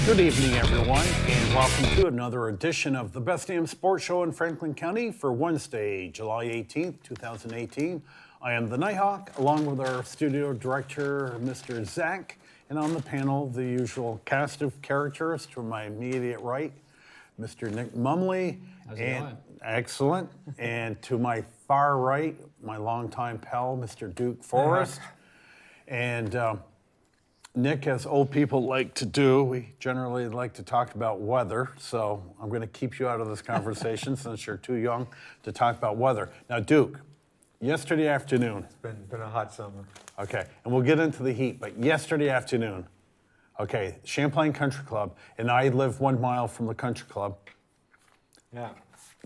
Good evening, everyone, and welcome to another edition of the Best Damn Sports Show in Franklin County for Wednesday, July 18th, 2018. I am the Nighthawk, along with our studio director, Mr. Zach, and on the panel, the usual cast of characters. To my immediate right, Mr. Nick Mumley. How's it going? Excellent. And to my far right, my longtime pal, Mr. Duke Forrest. And Nick, as old people like to do, we generally like to talk about weather, so I'm going to keep you out of this conversation since you're too young to talk about weather. Now, Duke, yesterday afternoon. It's been a hot summer. Okay, and we'll get into the heat, but yesterday afternoon, okay, Champlain Country Club, and I live 1 mile from the country club, Yeah.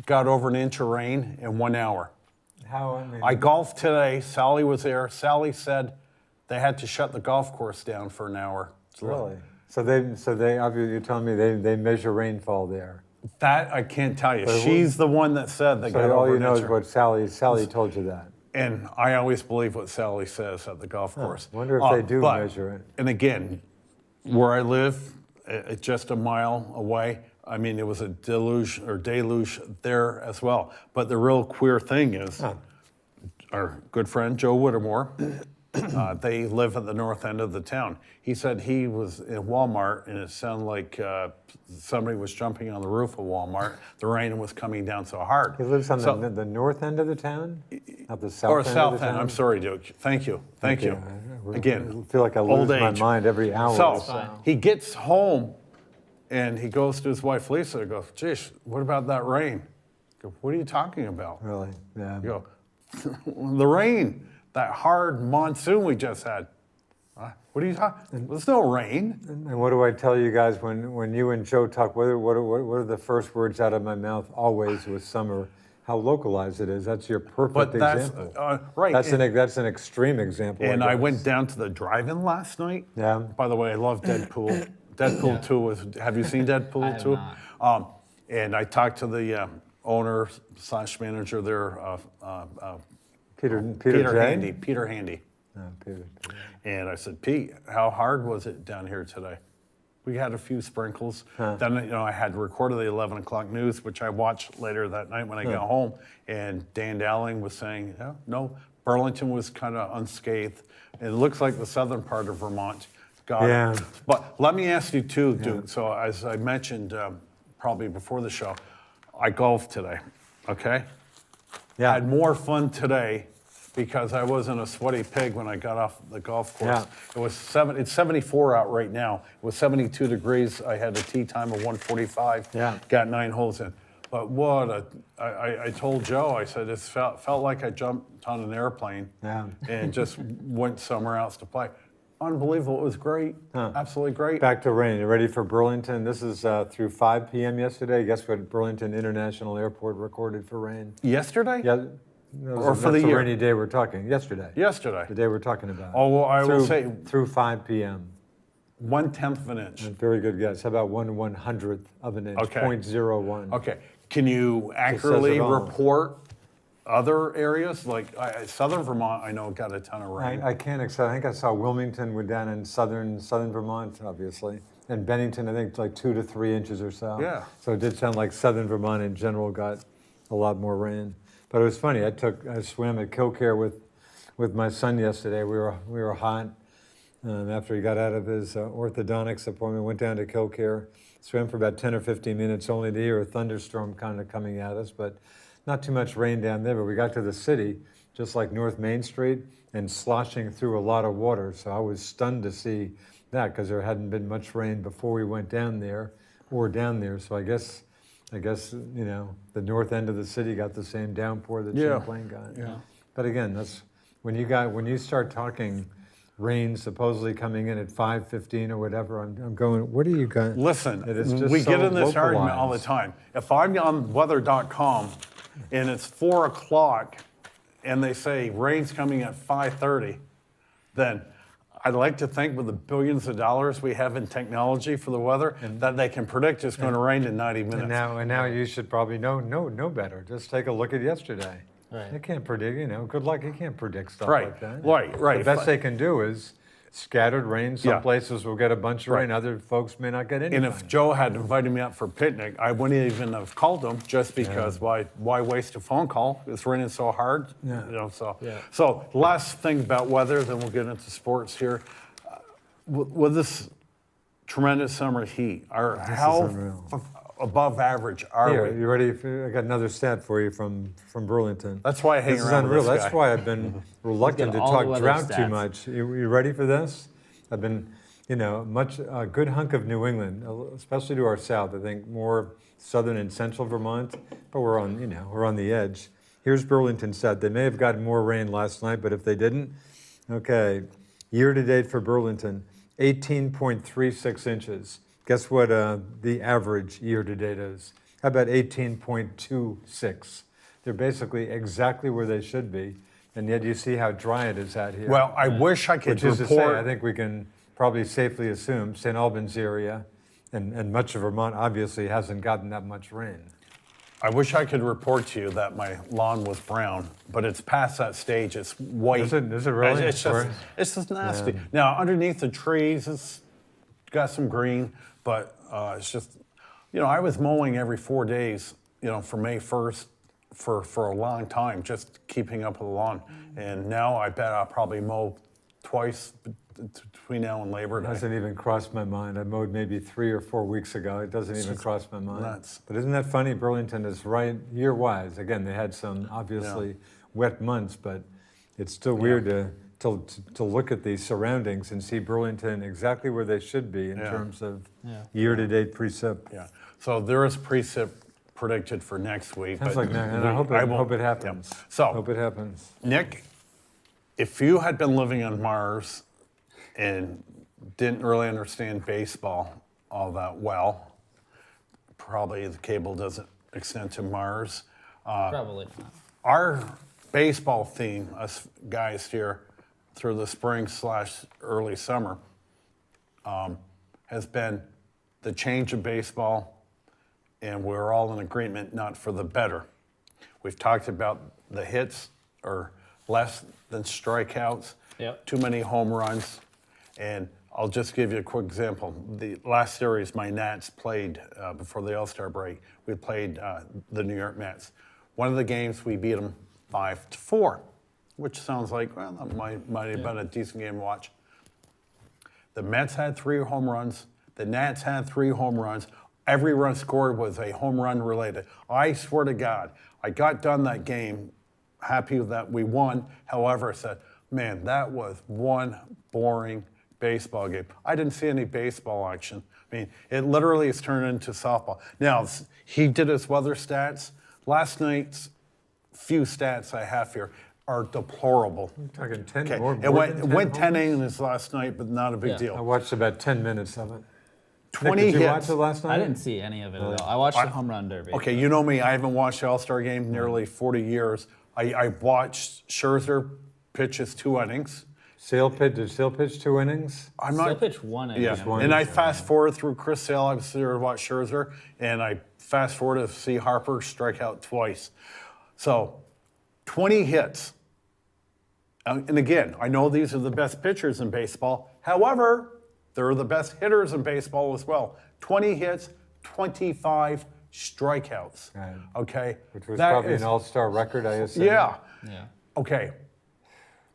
got over an inch of rain in 1 hour. I golfed today. Sally was there. Sally said they had to shut the golf course down for an hour. Really? So they obviously, you're telling me they measure rainfall there. That I can't tell you. But She's the one that said they got So all over you an know inch. is what Sally told you that. And I always believe what Sally says at the golf course. I wonder if they do measure it. And again, where I live, just a mile away, I mean, it was a deluge there as well. But the real queer thing is our good friend Joe Whittemore, they live at the north end of the town. He said he was in Walmart and it sounded like somebody was jumping on the roof of Walmart. The rain was coming down so hard. He lives on the north end of the town? Not the south Or end south of the end. town? I'm sorry, Duke. Thank you. Again, I feel like I old lose my age. mind every hour. So he gets home and he goes to his wife Lisa and goes, "Geez, what about that rain?" I go, "What are you talking about?" Really? Yeah. You go, "The rain, that hard monsoon we just had." What are you talking? There's no rain. And what do I tell you guys when you and Joe talk? What are the first words out of my mouth always with summer? How localized it is. That's your perfect But that's example. right. That's an extreme example. And I guess. went down to the drive-in last night. Yeah. By the way, I love Deadpool. Deadpool 2 was. Have you seen Deadpool I have 2? not. And I talked to the owner / manager there, Peter Jay? Handy. Peter Handy. No, Peter. And I said, "Pete, how hard was it down here today?" We had a few sprinkles. Then, I had recorded the 11 o'clock news, which I watched later that night when I got home. And Dan Dowling was saying, no, Burlington was kind of unscathed. It looks like the southern part of Vermont got it. But let me ask you too, Duke. So as I mentioned probably before the show, I golfed today, okay? Yeah. I had more fun today because I wasn't a sweaty pig when I got off the golf course. Yeah. It's 74 out right now. It was 72 degrees. I had a tee time of 145. Yeah. Got 9 holes in. But I told Joe, I said, it felt like I jumped on an airplane and just went somewhere else to play. Unbelievable. It was great. Absolutely great. Back to rain. You ready for Burlington? This is through 5 p.m. yesterday. Guess what Burlington International Airport recorded for rain? Yesterday? Yeah. Or for the that's year? rainy day we're talking. Yesterday. Yesterday. The day we're talking about. Oh, well, I will say through 5 p.m. 1/10 of an inch. Very good guess. How about 1/100th of an inch? Okay. 0.01. Okay. Can you accurately all. report other areas? Like southern Vermont, I know got a ton of rain. I can't accept. I think I saw Wilmington were down in southern Vermont, obviously, and Bennington. I think like 2 to 3 inches or so. Yeah. So it did sound like southern Vermont in general got a lot more rain. But it was funny. I swam at Killcare with my son yesterday. We were hot. After he got out of his orthodontics appointment, went down to Killcare, swam for about 10 or 15 minutes, only to hear a thunderstorm kind of coming at us, but not too much rain down there. But we got to the city, just like North Main Street, and sloshing through a lot of water. So I was stunned to see that because there hadn't been much rain before we went down there. So I guess the north end of the city got the same downpour that Champlain got. Yeah. But again, that's when you start talking rain supposedly coming in at 5:15 or whatever. I'm going. What do you got? Listen, It is just we so get in this argument all the localized. time. If I'm on weather.com and it's 4 o'clock and they say rain's coming at 5:30, then I'd like to think with the billions of dollars we have in technology for the weather that they can predict it's going to rain in 90 minutes. And now you should probably know better. Just take a look at yesterday. Right. They can't predict, good luck. You can't predict stuff Right, like that. right. The best they can do is scattered rain. Some Yeah. places will get a bunch of rain. Other folks may not get anything. And if Joe had invited me out for a picnic, I wouldn't even have called him just because why waste a phone call? It's raining so hard. Yeah. You know, so Yeah. so last thing about weather, then we'll get into sports here. With this tremendous summer heat, how unreal. above average are Here, we? you ready? I got another stat for you from Burlington. That's why I hang This is around with unreal. this That's guy. why I've been reluctant to all the talk weather drought too stats. much. You ready for this? I've been, a good hunk of New England, especially to our south. I think more southern and central Vermont, but we're on the edge. Here's Burlington stat. They may have gotten more rain last night, but if they didn't, okay. Year to date for Burlington, 18.36 inches. Guess what the average year to date is? How about 18.26? They're basically exactly where they should be, and yet you see how dry it is out here. Well, I wish I could Which is to say, report. I think we can probably safely assume St. Albans area and much of Vermont obviously hasn't gotten that much rain. I wish I could report to you that my lawn was brown, but it's past that stage. It's white. Is it really? It's just nasty. Now, underneath the trees, it's got some green, but it's just, I was mowing every 4 days, for May 1st for a long time, just keeping up with the lawn. And now I bet I'll probably mow twice between now and Labor It Day. hasn't even crossed my mind. I mowed maybe 3 or 4 weeks ago. It doesn't even cross my mind. nuts. But isn't that funny? Burlington is right year-wise. Again, they had some obviously wet months, but it's still weird to look at the surroundings and see Burlington exactly where they should be in terms of year-to-date precip. Yeah. So there is precip predicted for next week. Sounds but like that, and I hope won't- it happens. yeah. So, Hope it happens. Nick, if you had been living on Mars and didn't really understand baseball all that well, probably the cable doesn't extend to Mars. Probably not. Our baseball theme, us guys here, through the spring / early summer, has been the change of baseball, and we're all in agreement not for the better. We've talked about the hits are less than strikeouts, Yep. too many home runs, and I'll just give you a quick example. The last series my Nats played before the All-Star break, we played the New York Mets. One of the games we beat them 5-4, which sounds like, well, that might have been a decent game to watch. The Mets had 3 home runs. The Nats had 3 home runs. Every run scored was a home run related. I swear to God, I got done that game happy that we won. However, I said, man, that was one boring baseball game. I didn't see any baseball action. I mean, it literally has turned into softball. Now, he did his weather stats. Last night's few stats I have here are deplorable. You're talking 10 Okay, more it than went 10 10 homers? innings last night, but not a big Yeah. deal. I watched about 10 minutes of it. 20 Nick, did you hits. watch it last night? I didn't see any of it at all. I watched the home run derby. Okay, you know me. I haven't watched the All-Star game in nearly 40 years. I watched Scherzer pitch his 2 innings. Did Sale pitch 2 innings? I'm Still not. pitched one inning. Yeah, one and I inning, fast forward through Chris Sale. I was there to watch Scherzer, and I fast forward to see Harper strike out twice. So, 20 hits. And again, I know these are the best pitchers in baseball. However, they're the best hitters in baseball as well. 20 hits, 25 strikeouts. Right. Okay, Which was That probably is- an all-star record, I assume. Yeah. Yeah. Okay.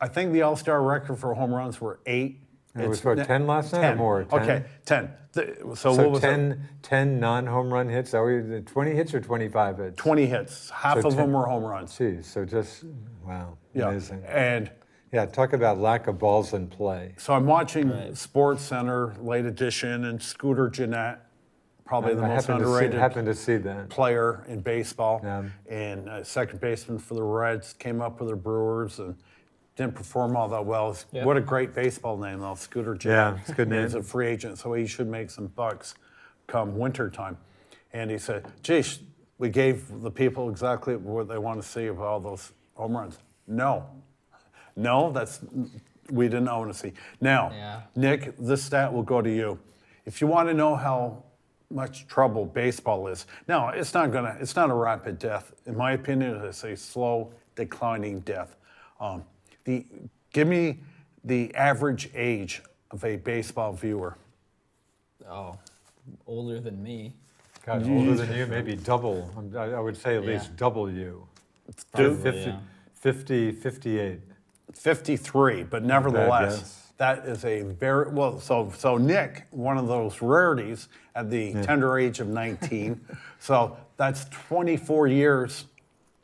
I think the All-Star record for home runs were 8. It was what, 10 last night or more? 10? Okay, 10. So what So was 10 non-home run hits? Are we 20 hits or 25 hits? 20 hits. Half So of 10 them were home runs. Geez, so just, wow, Yeah. amazing. And Yeah, talk about lack of balls in play. so I'm watching Sports Center late edition, and Scooter Gennett, probably the most underrated happened to see that. player in baseball, Yeah. and second baseman for the Reds, came up with the Brewers and didn't perform all that well. Yeah. What a great baseball name, though, Scooter Gennett. Yeah, it's a good name. He's a free agent, so he should make some bucks come wintertime. And he said, geez, we gave the people exactly what they want to see of all those home runs. No, we didn't want to see. Now, Yeah. Nick, this stat will go to you. If you want to know how much trouble baseball is, now it's not a rapid death. In my opinion, it's a slow declining death. Give me the average age of a baseball viewer? Oh, older than me. God, older than you, maybe double. I would say at least double you. Dude, 58. 53, but Bad nevertheless, guess. that is a very, well, so Nick, one of those rarities at the tender age of 19, so that's 24 years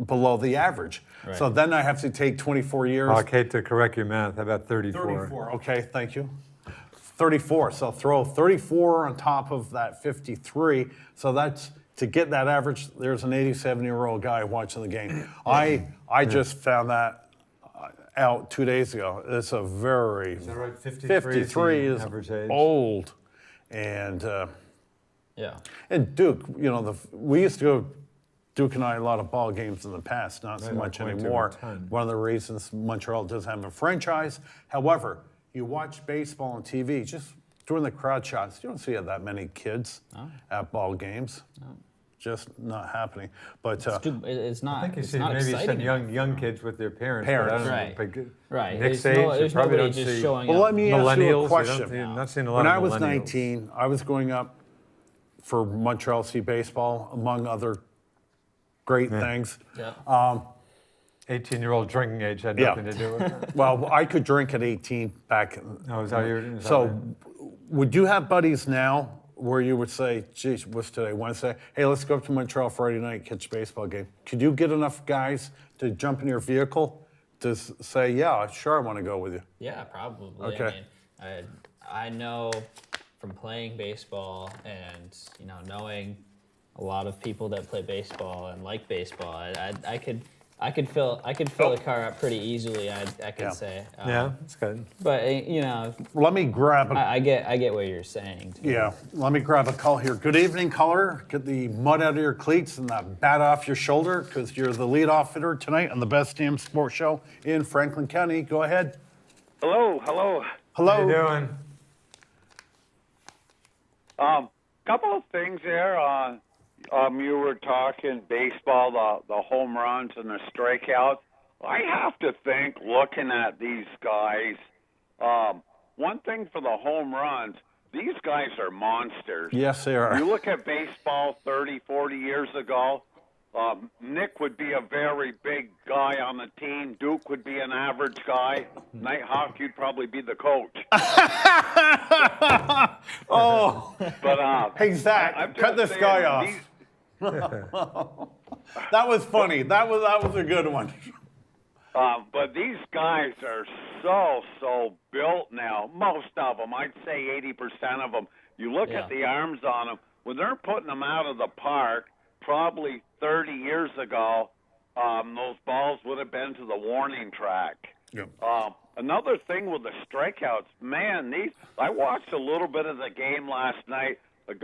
below the average. Right. So then I have to take 24 years. Oh, Kate, to correct your math, how about 34? 34, okay, thank you. 34, so throw 34 on top of that 53, so that's, to get that average, there's an 87-year-old guy watching the game. I just found that out 2 days ago. It's a very, Is that right? 53 is average age. old. And Yeah. and Duke, we used to go, Duke and I, a lot of ball games in the past, not so Right, much I went to a anymore. ton. One of the reasons Montreal doesn't have a franchise. However, you watch baseball on TV, just during the crowd shots, you don't see that many kids at ball games. Just not happening. But It's not. I think you it's see not maybe exciting some enough. young kids with their parents. Parents. But I don't Right. know, Right. Nick's There's age, you there's probably nobody don't just see showing well, up. let me ask you millennials. a You question. don't, you're not seeing a lot When of I was millennials. 19, I was going up for Montreal to see baseball, among other great things. Yeah. 18-year-old drinking age had Yeah. nothing to do with it. Well, I could drink at 18 back. Oh, is that is that So, right? would you have buddies now where you would say, geez, what's today, Wednesday? Hey, let's go up to Montreal Friday night, catch a baseball game. Could you get enough guys to jump in your vehicle to say, yeah, sure, I want to go with you? Yeah, probably. Okay. I mean, I know from playing baseball and knowing a lot of people that play baseball and like baseball, I could fill the car up pretty easily. I could Yeah. say. Yeah, that's good. But Let me grab a I get what you're saying. Too. Yeah, let me grab a call here. Good evening, caller. Get the mud out of your cleats and the bat off your shoulder because you're the leadoff hitter tonight on the best damn sports show in Franklin County. Go ahead. Hello. Hello. How you doing? Couple of things there. You were talking baseball, the home runs and the strikeouts. I have to think, looking at these guys, one thing for the home runs, these guys are monsters. Yes, they are. You look at baseball 30, 40 years ago, Nick would be a very big guy on the team. Duke would be an average guy. Nighthawk, you'd probably be the coach. Oh, But hey, Zach, I'm cut just this guy off. saying, That was funny. That was a good one. But these guys are so built now. Most of them, I'd say 80% of them. You look at the arms on them. When they're putting them out of the park, probably 30 years ago, those balls would have been to the warning track. Yep. Another thing with the strikeouts, man, I watched a little bit of the game last night.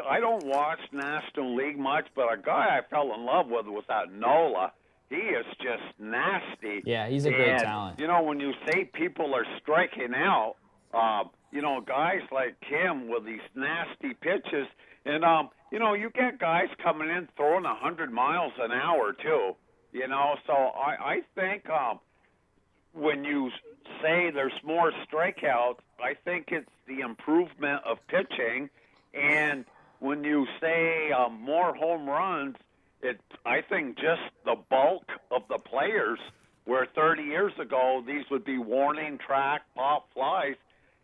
I don't watch National League much, but a guy I fell in love with was that Nola. He is just nasty. Yeah, he's a great And, talent. When you say people are striking out, guys like him with these nasty pitches, and you get guys coming in throwing 100 miles an hour too. So I think when you say there's more strikeouts, I think it's the improvement of pitching, and when you say more home runs, I think just the bulk of the players, where 30 years ago these would be warning track pop flies,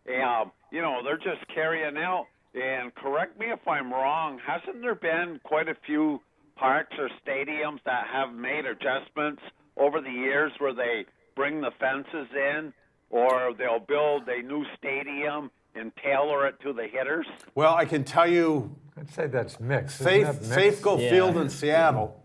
they're just carrying out. And correct me if I'm wrong, hasn't there been quite a few parks or stadiums that have made adjustments over the years where they bring the fences in, or they'll build a new stadium and tailor it to the hitters? Well, I can tell you, I'd say that's mixed. Isn't that mixed? Safeco Yeah. Field in Seattle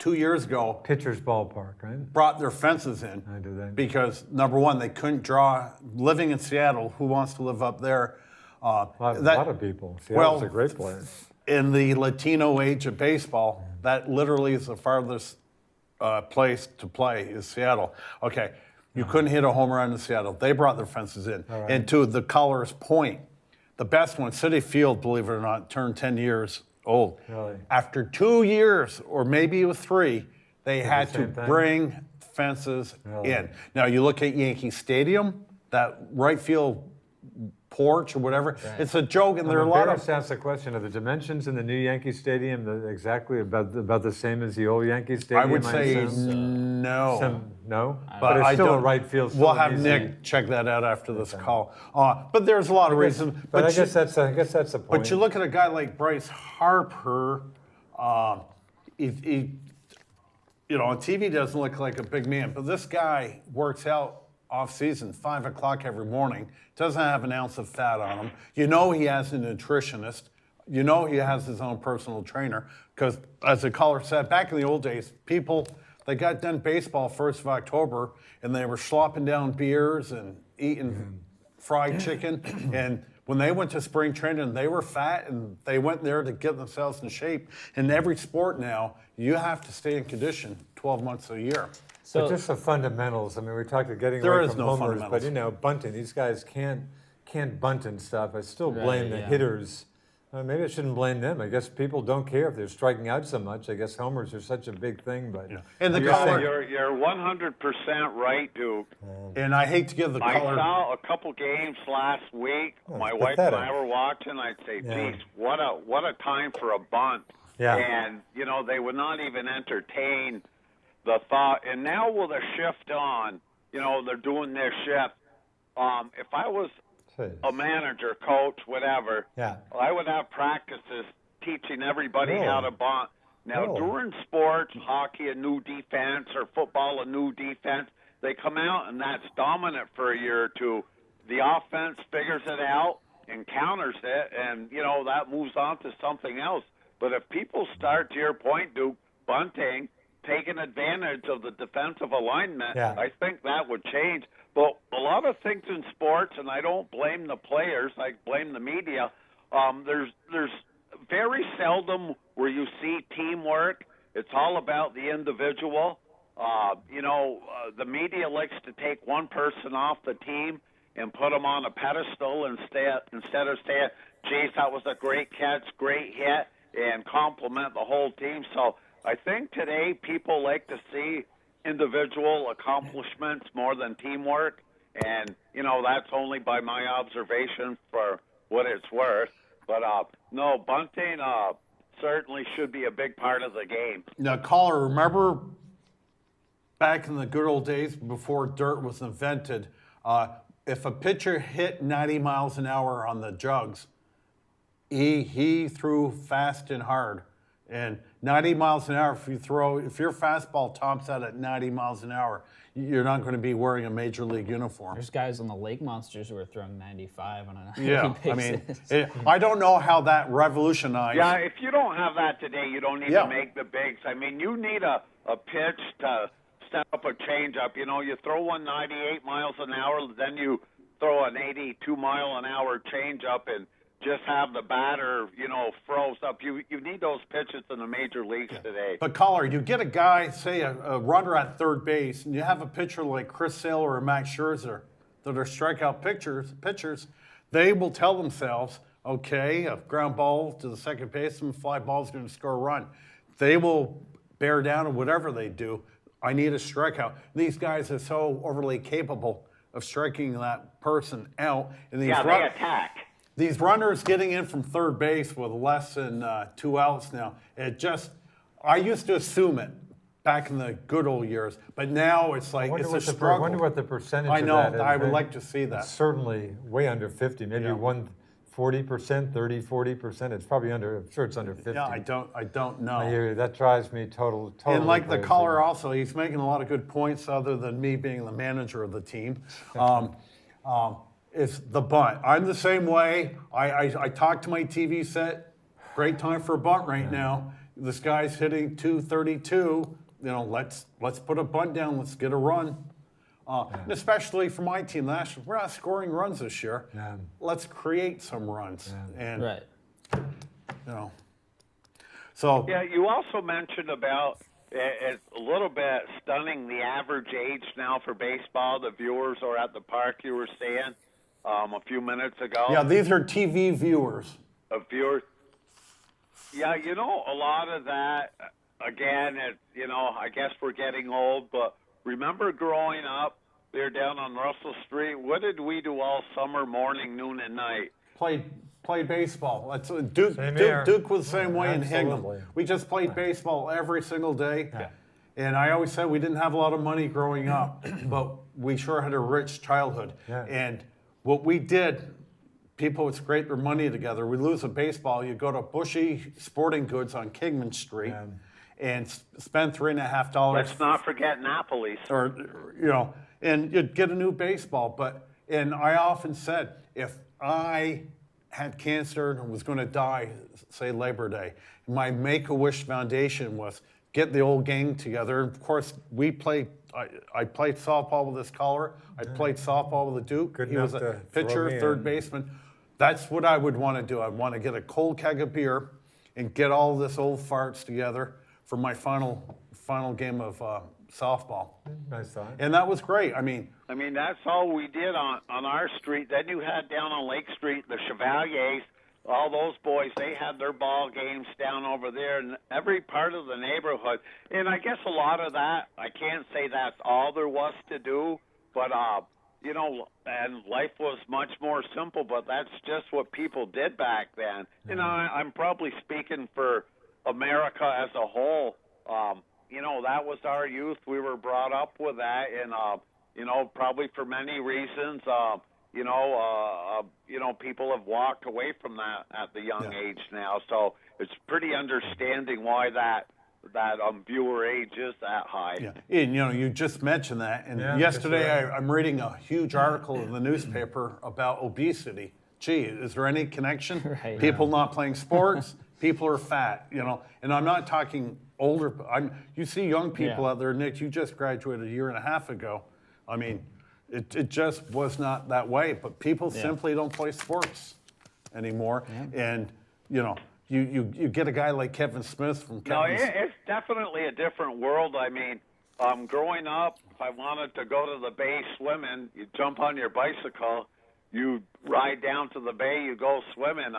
2 years ago Pitcher's ballpark, right? brought their fences in I do that. because, number one, they couldn't draw. Living in Seattle, who wants to live up there? A lot of people. Seattle's a great place. In the Latino age of baseball, that literally is the farthest place to play is Seattle. Okay, you couldn't hit a home run in Seattle. They brought their fences in. right. And to the caller's point, the best one, Citi Field, believe it or not, turned 10 years old. Really? After 2 years, or maybe it was 3, they had to same thing? bring fences Really? in. Now, you look at Yankee Stadium, that right field porch or whatever. It's a joke, and there are a lot of. To ask the question: Are the dimensions in the new Yankee Stadium exactly about the same as the old Yankee Stadium? I would say assume? no. No, But it's I still a don't. right field. We'll still an have easy- Nick check that out after this call. But there's a lot of reasons. But I you- guess that's the point. But you look at a guy like Bryce Harper, he on TV doesn't look like a big man, but this guy works out off season, 5 o'clock every morning, doesn't have an ounce of fat on him. You know he has a nutritionist. You know he has his own personal trainer. Because as the caller said, back in the old days, people, they got done baseball 1st of October, and they were slopping down beers and eating fried chicken. And when they went to spring training, they were fat, and they went there to get themselves in shape. In every sport now, you have to stay in condition 12 months a year. But just the fundamentals. I mean, we talked about getting There away is from no homers, but fundamentals. bunting. These guys can't bunt and stuff. I still blame the yeah. hitters. Maybe I shouldn't blame them. I guess people don't care if they're striking out so much. I guess homers are such a big thing, but And the you're caller, saying- You're 100% right, Duke. and I hate to give the I caller. saw a couple games last week. My it's wife and I pathetic. were watching. I'd say, Yeah. "Geez, what a time for a bunt!" Yeah. And they would not even entertain the thought. And now with a shift on, they're doing their shift. If I was a manager, coach, whatever, Yeah. I would have practices teaching everybody Really? how to bunt. Now, Really? during sports, hockey, a new defense, or football, a new defense, they come out and that's dominant for a year or two. The offense figures it out and counters it, and, that moves on to something else. But if people start, to your point, Duke, bunting, taking advantage of the defensive alignment, Yeah. I think that would change. But a lot of things in sports, and I don't blame the players, I blame the media, there's very seldom where you see teamwork. It's all about the individual. The media likes to take one person off the team and put them on a pedestal instead of saying, geez, that was a great catch, great hit, and compliment the whole team. So I think today people like to see individual accomplishments more than teamwork, and that's only by my observation for what it's worth. But no, bunting certainly should be a big part of the game. Now, caller, remember back in the good old days before dirt was invented, if a pitcher hit 90 miles an hour on the jugs, he threw fast and hard. And 90 miles an hour, if your fastball tops out at 90 miles an hour, you're not going to be wearing a major league uniform. There's guys on the Lake Monsters who are throwing 95 on a Yeah, daily I basis. mean, I don't know how that revolutionized. Yeah, if you don't have that today, you don't need Yeah. to make the bigs. I mean, you need a pitch to set up a changeup. You throw one 98 miles an hour, then you throw an 82 mile an hour changeup and just have the batter, froze up. You need those pitches in the major leagues today. But caller, you get a guy, say a runner at third base, and you have a pitcher like Chris Sale or Max Scherzer that are strikeout pitchers, they will tell themselves, okay, a ground ball to the second baseman, fly ball is going to score a run. They will bear down on whatever they do. I need a strikeout. These guys are so overly capable of striking that person out. And They attack. these runners getting in from third base with less than 2 outs now, I used to assume it back in the good old years, but now it's like it's a I struggle. wonder what the percentage I know, of that is. I would like to see that. It's certainly way under 50, maybe Yeah. 40%, 30, 40%. It's probably I'm sure it's under 50. Yeah, I don't know. That drives me totally And like the crazy. caller also, he's making a lot of good points other than me being the manager of the team. It's the bunt. I'm the same way. I talk to my TV set. Great time for a bunt right now. This guy's hitting 232. Let's put a bunt down. Let's get a run. And especially for my team, we're not scoring runs this year. Yeah. Let's create some runs. And Right. So Yeah, you also mentioned about it's a little bit stunning the average age now for baseball. The viewers are at the park, you were saying a few minutes ago. yeah, these are TV viewers. Of viewers. Yeah, a lot of that, again, I guess we're getting old, but remember growing up, there down on Russell Street. What did we do all summer, morning, noon, and night? Played baseball. That's Duke. Same here. Duke was the same way in Hingham. Absolutely. We just played baseball every single day. Yeah. And I always said we didn't have a lot of money growing up, but we sure had a rich childhood. Yeah. And what we did, people would scrape their money together. We lose a baseball, you go to Bushy Sporting Goods on Kingman Street Yeah. and spend $3.50. Let's not forget Napoli's. Or, and you'd get a new baseball. And I often said, if I had cancer and was going to die, say Labor Day, my Make-A-Wish Foundation was get the old gang together. And of course, we played. I played softball with this collar. I played softball with the Duke. Good He was enough a to throw pitcher, me third in. baseman. That's what I would want to do. I'd want to get a cold keg of beer and get all this old farts together for my final game of softball. Nice thought. And that was great. I mean, That's all we did on our street. Then you had down on Lake Street, the Chevaliers, all those boys, they had their ball games down over there in every part of the neighborhood. And I guess a lot of that, I can't say that's all there was to do, but, and life was much more simple, but that's just what people did back then. I'm probably speaking for America as a whole. That was our youth. We were brought up with that, and, probably for many reasons, people have walked away from that at the young age now. So it's pretty understanding why that viewer age is that high. Yeah. And, you just mentioned that. And yesterday I'm reading a huge article in the newspaper about obesity. Gee, is there any connection? Right. People not playing sports, people are fat, And I'm not talking older. You see young people out there, Nick, you just graduated a year and a half ago. I mean, it just was not that way. But people simply don't play sports anymore. Yeah. And, you get a guy like Kevin Smith from Kevin. No, it's definitely a different world. I mean, growing up, if I wanted to go to the bay swimming, you jump on your bicycle, you ride down to the bay, you go swimming.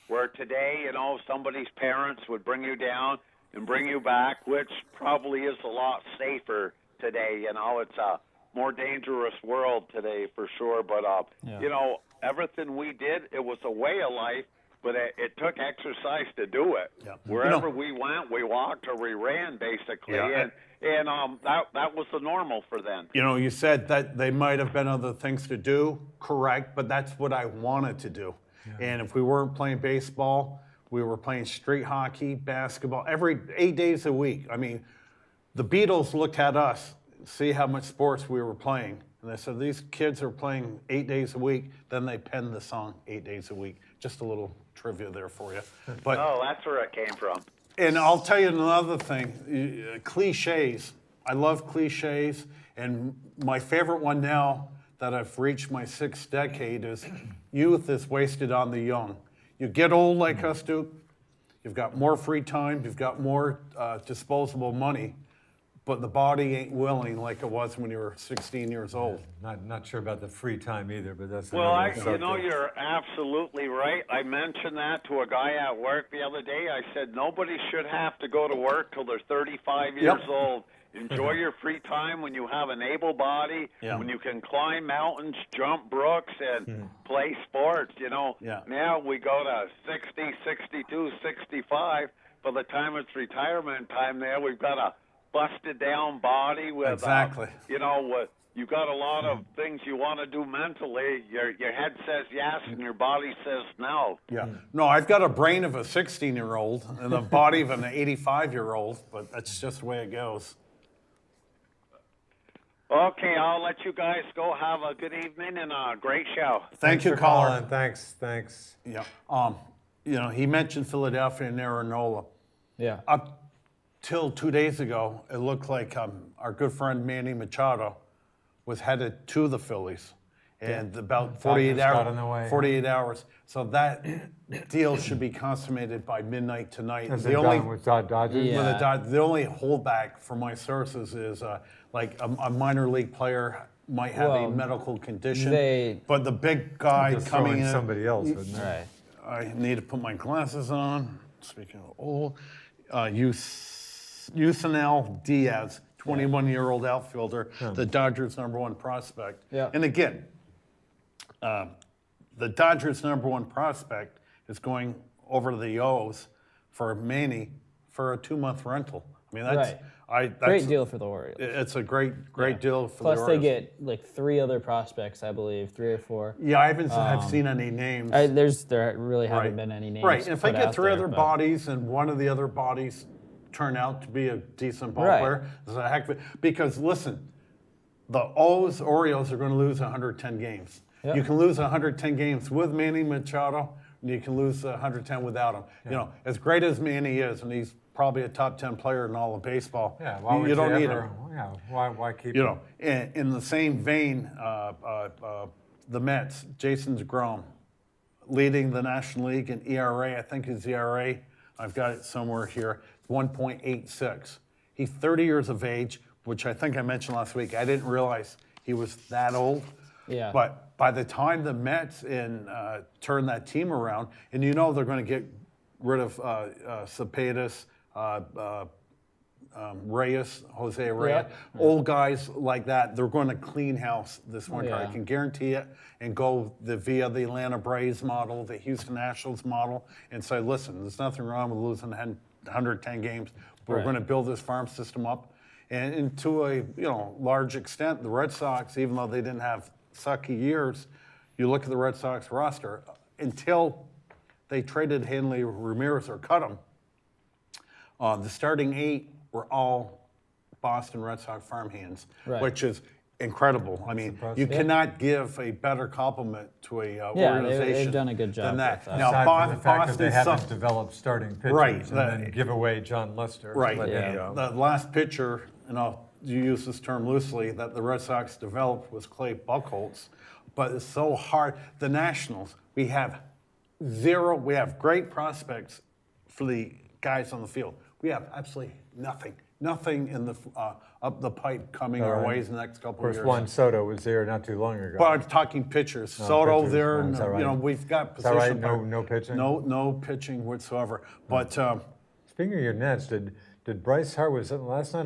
Where today, somebody's parents would bring you down and bring you back, which probably is a lot safer today. It's a more dangerous world today for sure. But, everything we did, it was a way of life. But it took exercise to do it. Yeah. Wherever we went, we walked or we ran, basically. Yeah. And that was the normal for them. You said that they might have been other things to do, correct, but that's what I wanted to do. Yeah. And if we weren't playing baseball, we were playing street hockey, basketball, every 8 days a week. I mean, the Beatles looked at us, see how much sports we were playing. And they said, these kids are playing 8 days a week. Then they penned the song 8 days a week. Just a little trivia there for you. But, that's where it came from. And I'll tell you another thing, cliches. I love cliches. And my favorite one now that I've reached my 6th decade is youth is wasted on the young. You get old like us, Duke, you've got more free time, you've got more disposable money, but the body ain't willing like it was when you were 16 years old. Not sure about the free time either, but that's well. subject. You're absolutely right. I mentioned that to a guy at work the other day. I said nobody should have to go to work till they're 35 years old. Enjoy your free time when you have an able body, when you can climb mountains, jump brooks, and play sports. Now we go to 60, 62, 65. By the time it's retirement time, there we've got a busted down body with exactly. You've got a lot of things you want to do mentally. Your head says yes and your body says no. Yeah. No, I've got a brain of a 16-year-old and the body of an 85-year-old, but that's just the way it goes. Okay, I'll let you guys go. Have a good evening and a great show. Thank you, for caller. calling. Thanks. Yeah. He mentioned Philadelphia and Aaronola. Yeah. Up till 2 days ago, it looked like our good friend Manny Machado was headed to the Phillies. And about 48 hours. 48 hours. So that deal should be consummated by midnight tonight. Is it done with Dodgers? Yeah. The only holdback from my sources is like a minor league player might have a medical condition. But the big guy just coming in. Somebody else, wouldn't it? Right. I need to put my glasses on. Speaking of old, Yusniel Diaz, 21-year-old outfielder, the Dodgers' #1 prospect. Yeah. And again, the Dodgers' #1 prospect is going over to the O's for Manny for a 2-month rental. I mean, that's Great deal for the Orioles. It's a great deal for Plus, the they Orioles. get like 3 other prospects, I believe, 3 or 4. Yeah, I haven't have seen any names. There really haven't been any names. Right, and if they put get out 3 there, other but- bodies and one of the other bodies turn out to be a decent ball Right. player, it's a heck of it. Because listen, the Orioles are going to lose 110 games. Yep. You can lose 110 games with Manny Machado, and you can lose 110 without him. You know, as great as Manny is, and he's probably a top 10 player in all of baseball. Yeah, why would you don't need ever, him. Yeah, why keep You him? know, in the same vein, the Mets, Jason DeGrom, leading the National League in ERA. I think his ERA, I've got it somewhere here, 1.86. He's 30 years of age, which I think I mentioned last week. I didn't realize he was that old. Yeah. But by the time the Mets turn that team around, and you know they're going to get rid of Cepedas, Reyes, Jose Reyes, Yeah. old guys like that, they're going to clean house this winter. I yeah. can guarantee it, and go via the Atlanta Braves model, the Houston Nationals model, and say, listen, there's nothing wrong with losing 110 games. We're Right. going to build this farm system up. And to a large extent, the Red Sox, even though they didn't have sucky years, you look at the Red Sox roster, until they traded Hanley Ramirez or cut him, the starting 8 were all Boston Red Sox farmhands, Right. which is incredible. I mean, you cannot give a better compliment to a organization they've done a good job than that. with that. Now, Aside from the fact that they Boston haven't sucked. developed starting pitchers Right, and then give away John Lester. Right. But, Yeah. The last pitcher, and you use this term loosely, that the Red Sox developed was Clay Buchholz. But it's so hard. The Nationals, we have great prospects for the guys on the field. We have absolutely nothing. Nothing in the up the pipe coming our right. ways in the next couple Of course, of years. Juan Soto was there not too long ago. But I'm talking pitchers. Soto pitchers. there, Oh, and is that right? we've got Is that position. right? No pitching? No pitching whatsoever. But Speaking of your Nets, did Bryce Hart, was it last night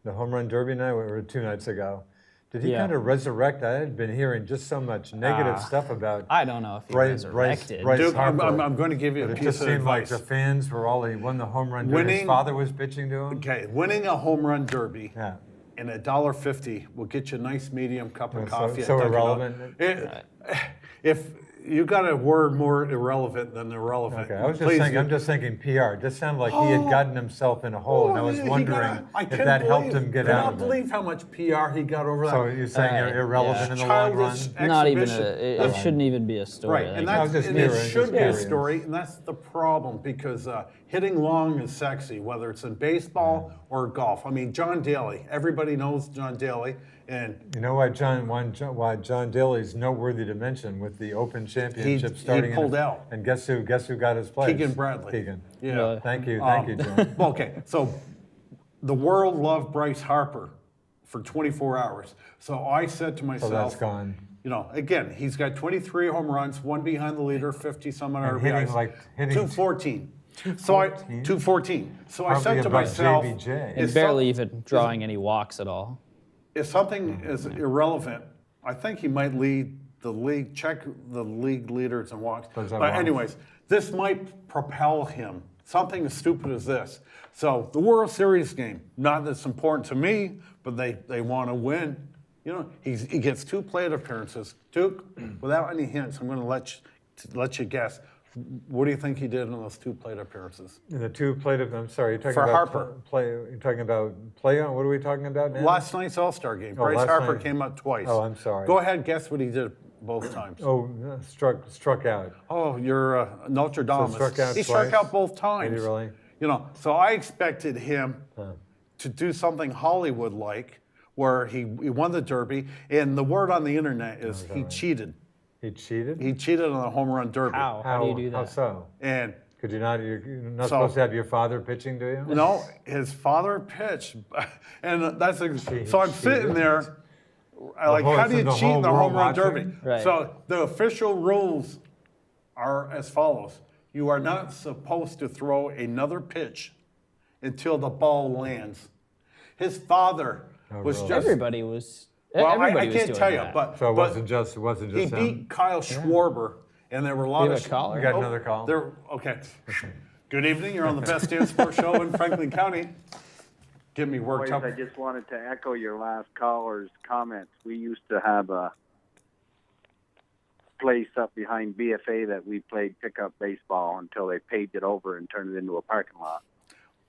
the home run derby night or 2 nights ago? Did he Yeah. kind of resurrect? I had been hearing just so much negative stuff about I don't know if he Bryce resurrected. Bryce Duke, Harper. I'm going to give you a But it piece just of seemed like advice. the fans were all, he won the home run derby. His Winning- father was pitching to him. Okay, winning a home run derby Yeah. and $1.50 will get you a nice medium cup of Yeah, so- coffee. at so Dunkin' irrelevant. Donuts. If you got a word more irrelevant than irrelevant, Okay, I was just please thinking. do. I'm just thinking PR. It just sounded like he had gotten himself in a hole, and I was he wondering I if couldn't that helped believe- him get could out not of it. believe how much PR he got over that. So you're saying you're irrelevant in the long run? Childish Not even exhibition. it shouldn't even be a story. Right, like and that. I was that's just and it curious, should just be a curious. story, and that's the problem because hitting long is sexy, whether it's in baseball or golf. I mean, John Daly, everybody knows John Daly, and You know why John Daly's noteworthy to mention with the Open Championship he starting? pulled out. And guess who got his place? Keegan Bradley. Keegan. Yeah. Really? Thank you, John. Well, okay, so the world loved Bryce Harper for 24 hours. So I said to So myself, that's gone. Again, he's got 23 home runs, one behind the leader, 50-some on And RBIs. hitting 214. 214? 214. So I Hardly said to above myself, JBJ. And is barely some- even drawing any walks at all. if something is irrelevant, I think he might lead the league, check the league leaders in walks. Does that But walk? anyways, this might propel him. Something as stupid as this. So the World Series game, not that's important to me, but they want to win. He gets 2 plate appearances. Duke, without any hints, I'm going to let you guess. What do you think he did in those 2 plate appearances? In the 2 plate of, I'm sorry, you're talking For about Harper. You're talking about play on. What are we talking about now? Last night's All-Star game. Oh, Bryce last Harper night. came up twice. Oh, I'm sorry. Go ahead, guess what he did both times. Struck out. Oh, you're Notre Dame. struck out He struck twice? out both times. Did he really? So I expected him to do something Hollywood-like, where he won the Derby, and the word on the internet is he cheated. He cheated. He cheated on the home run derby. How? How do you do that? How so? And Could you not? You're not So- supposed to have your father pitching, do you? his father pitched, and that's He so I'm sitting cheated? there. Like, whole- how do so you the cheat whole in the world home run watching? derby? Right. So the official rules are as follows: you are not supposed to throw another pitch until the ball lands. His father was really? just. Everybody was. Well, everybody I was can't doing tell you, that. but So it but wasn't just he him. beat Kyle Schwarber, and there were a lot We of. have a caller? We got another call. Okay. Good evening. You're on the best damn sports show in Franklin County. Get me worked Boys, up. I just wanted to echo your last caller's comments. We used to have a place up behind BFA that we played pickup baseball until they paved it over and turned it into a parking lot.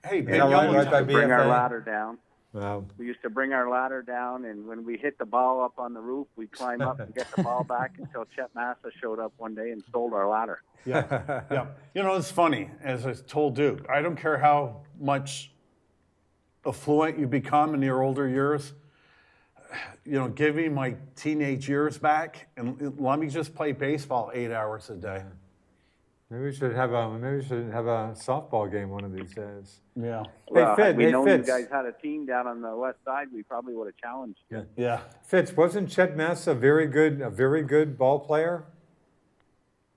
Hey, Is Big that Yellow. right by Bring our BFA? ladder down. Wow. We used to bring our ladder down, and when we hit the ball up on the roof, we'd climb up and get the ball back until Chet Massa showed up one day and stole our ladder. Yeah. You know, it's funny, as I told Duke, I don't care how much affluent you become in your older years. You know, give me my teenage years back and let me just play baseball 8 hours a day. Maybe we should have a softball game one of these days. Yeah. Well, had we known Fitz. you guys had a team down on the west side, we probably would have challenged you. Yeah. Fitz, wasn't Chet Massa a very good ball player?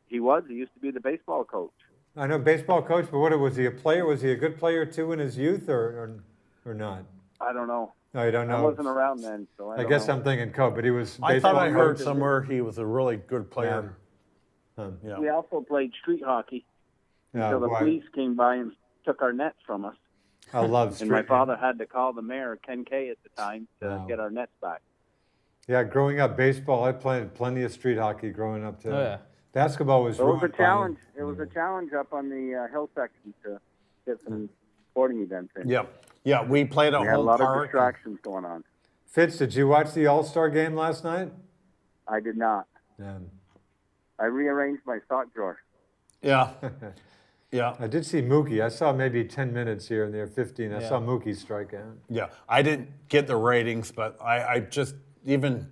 He was. He used to be the baseball coach. I know baseball coach, but what was he a player? Was he a good player too in his youth, or not? I don't know. No, you don't know. I wasn't around then, so I don't guess know. I'm thinking coach, but he was. I thought I baseball heard coach. somewhere he was a really good player. Yeah. We also played street hockey Yeah, until the boy, police came by and took our nets from us. I love street. And my father had to call the mayor, Ken Kay, at the time to Wow. get our nets back. Yeah, growing up baseball, I played plenty of street hockey growing up too. Oh, yeah. Basketball was. It was a ruined by- challenge. It was a challenge up on the hill section to get some sporting events in. Yeah. Yeah. We played a We had a whole lot of park. distractions going on. Fitz, did you watch the All-Star game last night? I did not. Yeah. I rearranged my sock drawer. Yeah. Yeah. I did see Mookie. I saw maybe 10 minutes here and there, 15. I Yeah. saw Mookie strike out. Yeah. I didn't get the ratings, but I just, even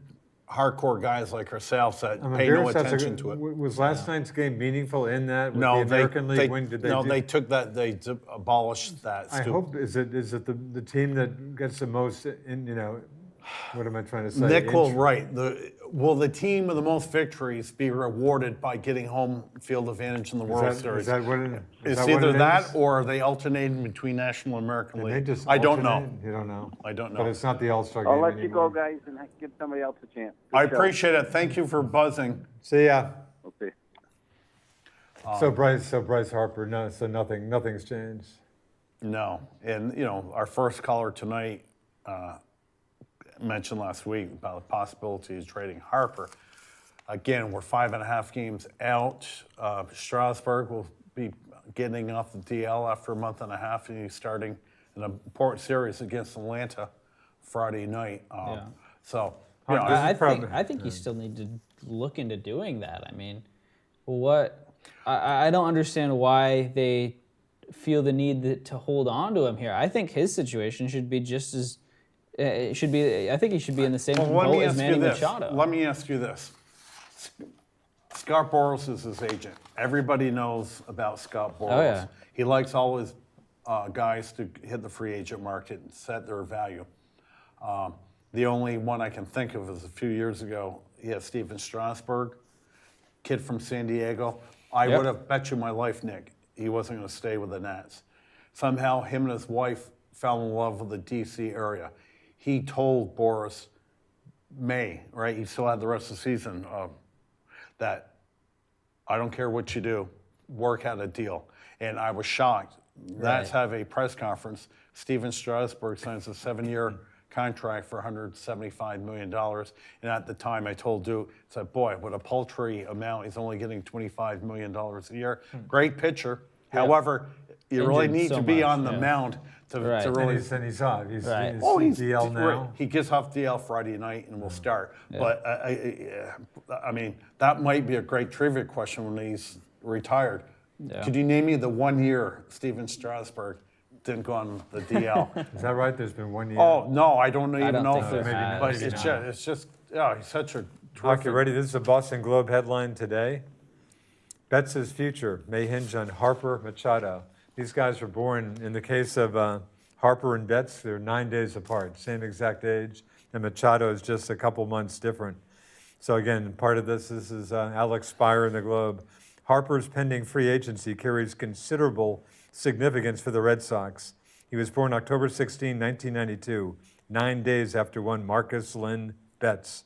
hardcore guys like ourselves that pay no attention to it. Was last night's game meaningful in that? With No, the American League win? Did no, do- they took that. They abolished that. I hope is it the team that gets the most in, what am I trying to say? Nick will right. Will the team with the most victories be rewarded by getting home field advantage in the World Series? Is that what it is? It's that what either it that is? or are they alternating between National and American They League? just I don't know. alternate? You don't know. I don't know. But it's not the All-Star game I'll let you anymore. go, guys, and give somebody else a chance. Good I show. appreciate it. Thank you for buzzing. See ya. Okay. So Bryce Harper. No, so nothing's changed. No, and our first caller tonight mentioned last week about the possibility of trading Harper. Again, we're 5.5 games out. Strasburg will be getting off the DL after a month and a half, and he's starting an important series against Atlanta Friday night. So, This is I probably- think you still need to look into doing that. I mean, I don't understand why they feel the need to hold on to him here. I think his situation should be just as it should be. I think he should be in the same let boat me as ask Manny you this. Machado. Let me ask you this. Scott Boras is his agent. Everybody knows about Scott Boras. Oh, yeah. He likes all his guys to hit the free agent market and set their value. The only one I can think of is a few years ago, he had Steven Strasburg, kid from San Diego. I Yep. would have bet you my life, Nick, he wasn't going to stay with the Nats. Somehow him and his wife fell in love with the D.C. area. He told Boras right? He still had the rest of the season, that I don't care what you do, work out a deal. And I was shocked. That's have a press conference. Steven Strasburg signs a 7-year contract for $175 million. And at the time I told Duke, I said, boy, what a paltry amount. He's only getting $25 million a year. Great pitcher. However, you really Injured need so to be much, on the yeah. mound to Right. really. And he's off. He's Right. he's DL now. Right. He gets off DL Friday night and will start. But I mean, that might be a great trivia question when he's retired. Yeah. Could you name me the 1 year Steven Strasburg didn't go on the DL? Is that right? There's been 1 year. Oh no, I don't even don't know think if there it's, has. but Maybe it's not. just yeah, he's such a Okay, terrific. ready? This is a Boston Globe headline today. Betts' future may hinge on Harper Machado. These guys were born, in the case of Harper and Betts, they're 9 days apart, same exact age, and Machado is just a couple months different. So again, part of this is Alex Spire in the Globe. Harper's pending free agency carries considerable significance for the Red Sox. He was born October 16, 1992, 9 days after one Marcus Lynn Betts.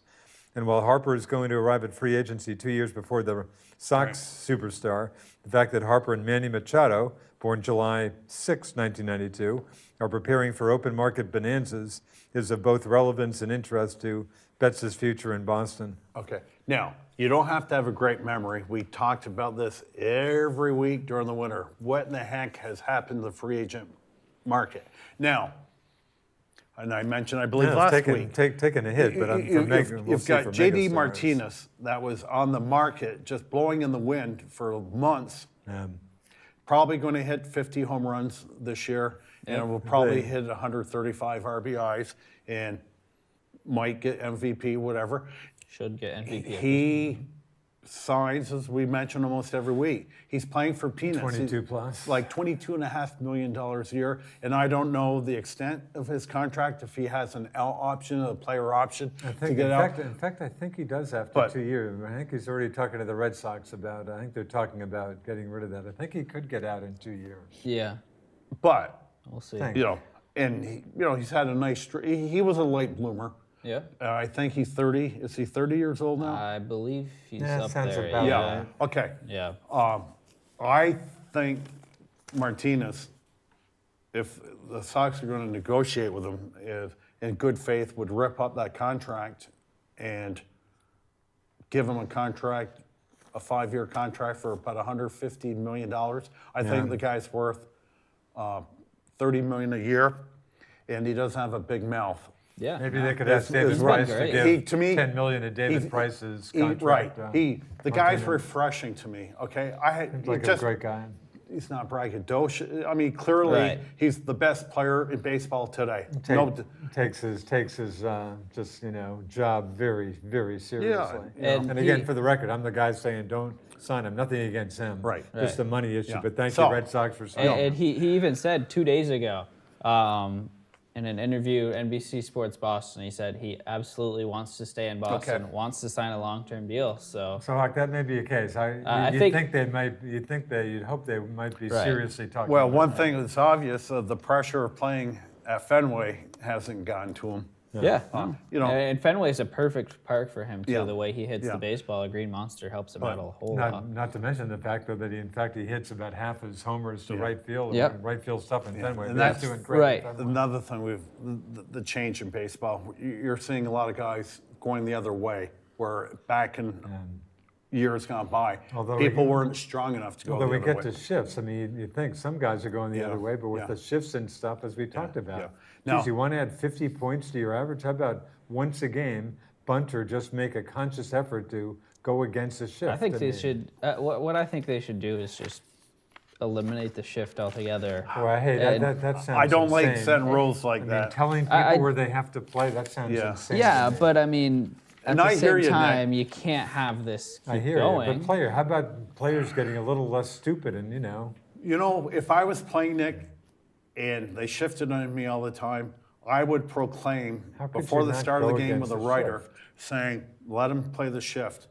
And while Harper is going to arrive at free agency 2 years before the Sox superstar, the fact that Harper and Manny Machado, born July 6, 1992, are preparing for open market bonanzas is of both relevance and interest to Betts' future in Boston. Okay. Now, you don't have to have a great memory. We talked about this every week during the winter. What in the heck has happened to the free agent market? Now, and I mentioned, I believe, last week. Taking a hit, but you've got J.D. Martinez that was on the market, just blowing in the wind for months. Probably going to hit 50 home runs this year, and will probably hit 135 RBIs, and might get MVP, whatever. Should get MVP. He signs, as we mention almost every week. He's playing for peanuts. 22 plus. Like $22.5 million a year. And I don't know the extent of his contract, if he has an L option, a player option to get out. In fact, I think he does after But- 2 years. I think he's already talking to the Red Sox about, I think they're talking about getting rid of that. I think he could get out in 2 years. Yeah, But, we'll see. Thank you know, and he's had a nice he was a late bloomer. Yeah, I think he's 30. Is he 30 years old now? I believe he's Yeah, up sounds there. about yeah. right. Okay. Yeah. I think Martinez, if the Sox are going to negotiate with him, in good faith, would rip up that contract and give him a contract, a 5-year contract for about $150 million. I think the guy's worth $30 million a year, and he doesn't have a big mouth. Yeah. Maybe they could ask David it's Price been to great. give To me, $10 million to David Price's Right. contract. The guy's Martinez. refreshing to me. Okay, Seems like a great guy. He's not braggadocious. I mean, clearly Right. he's the best player in baseball today. Takes his just job very, very seriously. And And again, he- for the record, I'm the guy saying don't sign him. Nothing against him. Right. Just a money issue. Yeah. But thank So- you, Red Sox, for signing him. And he even said 2 days ago, in an interview, NBC Sports Boston, he said he absolutely wants to stay in Boston, Okay. wants to sign a long-term deal. So So, like, that may be a case. I You'd think- think they might. You'd hope they might be Right. seriously talking. Well, about one that. thing that's obvious, the pressure of playing at Fenway hasn't gotten to him. yeah, you know- and Fenway's a perfect park for him too. Yeah. The way he hits Yeah. the baseball, a green monster helps him out a whole lot. Not to mention the fact, though, that he hits about half his homers to Yeah. right field. Yep. And right field stuff in Fenway. And But he's that's- doing great. right. in Fenway. Another thing the change in baseball, you're seeing a lot of guys going the other way, where back in years gone by, Although people we- weren't strong enough to go Although the we other get way. to shifts, I mean, you think some guys are going the Yeah, other way, but with yeah. the shifts and stuff, as we talked about, yeah. Now- geez, you want to add 50 points to your average? How about once a game, bunt or just make a conscious effort to go against the shift? I think they mean, should. What I think they should do is just eliminate the shift altogether. Well, hey, And- that sounds I don't like insane. setting rules like I mean, that. telling people I- where they have to play, that sounds Yeah. insane. Yeah, to me. but I mean, at And the I hear same you, Nick. time, you can't have this keep I hear going. you. But how about players getting a little less stupid and, You know, if I was playing Nick and they shifted on me all the time, I would proclaim How could before you the not start of go the game with against a the writer shift? saying, let him play the shift.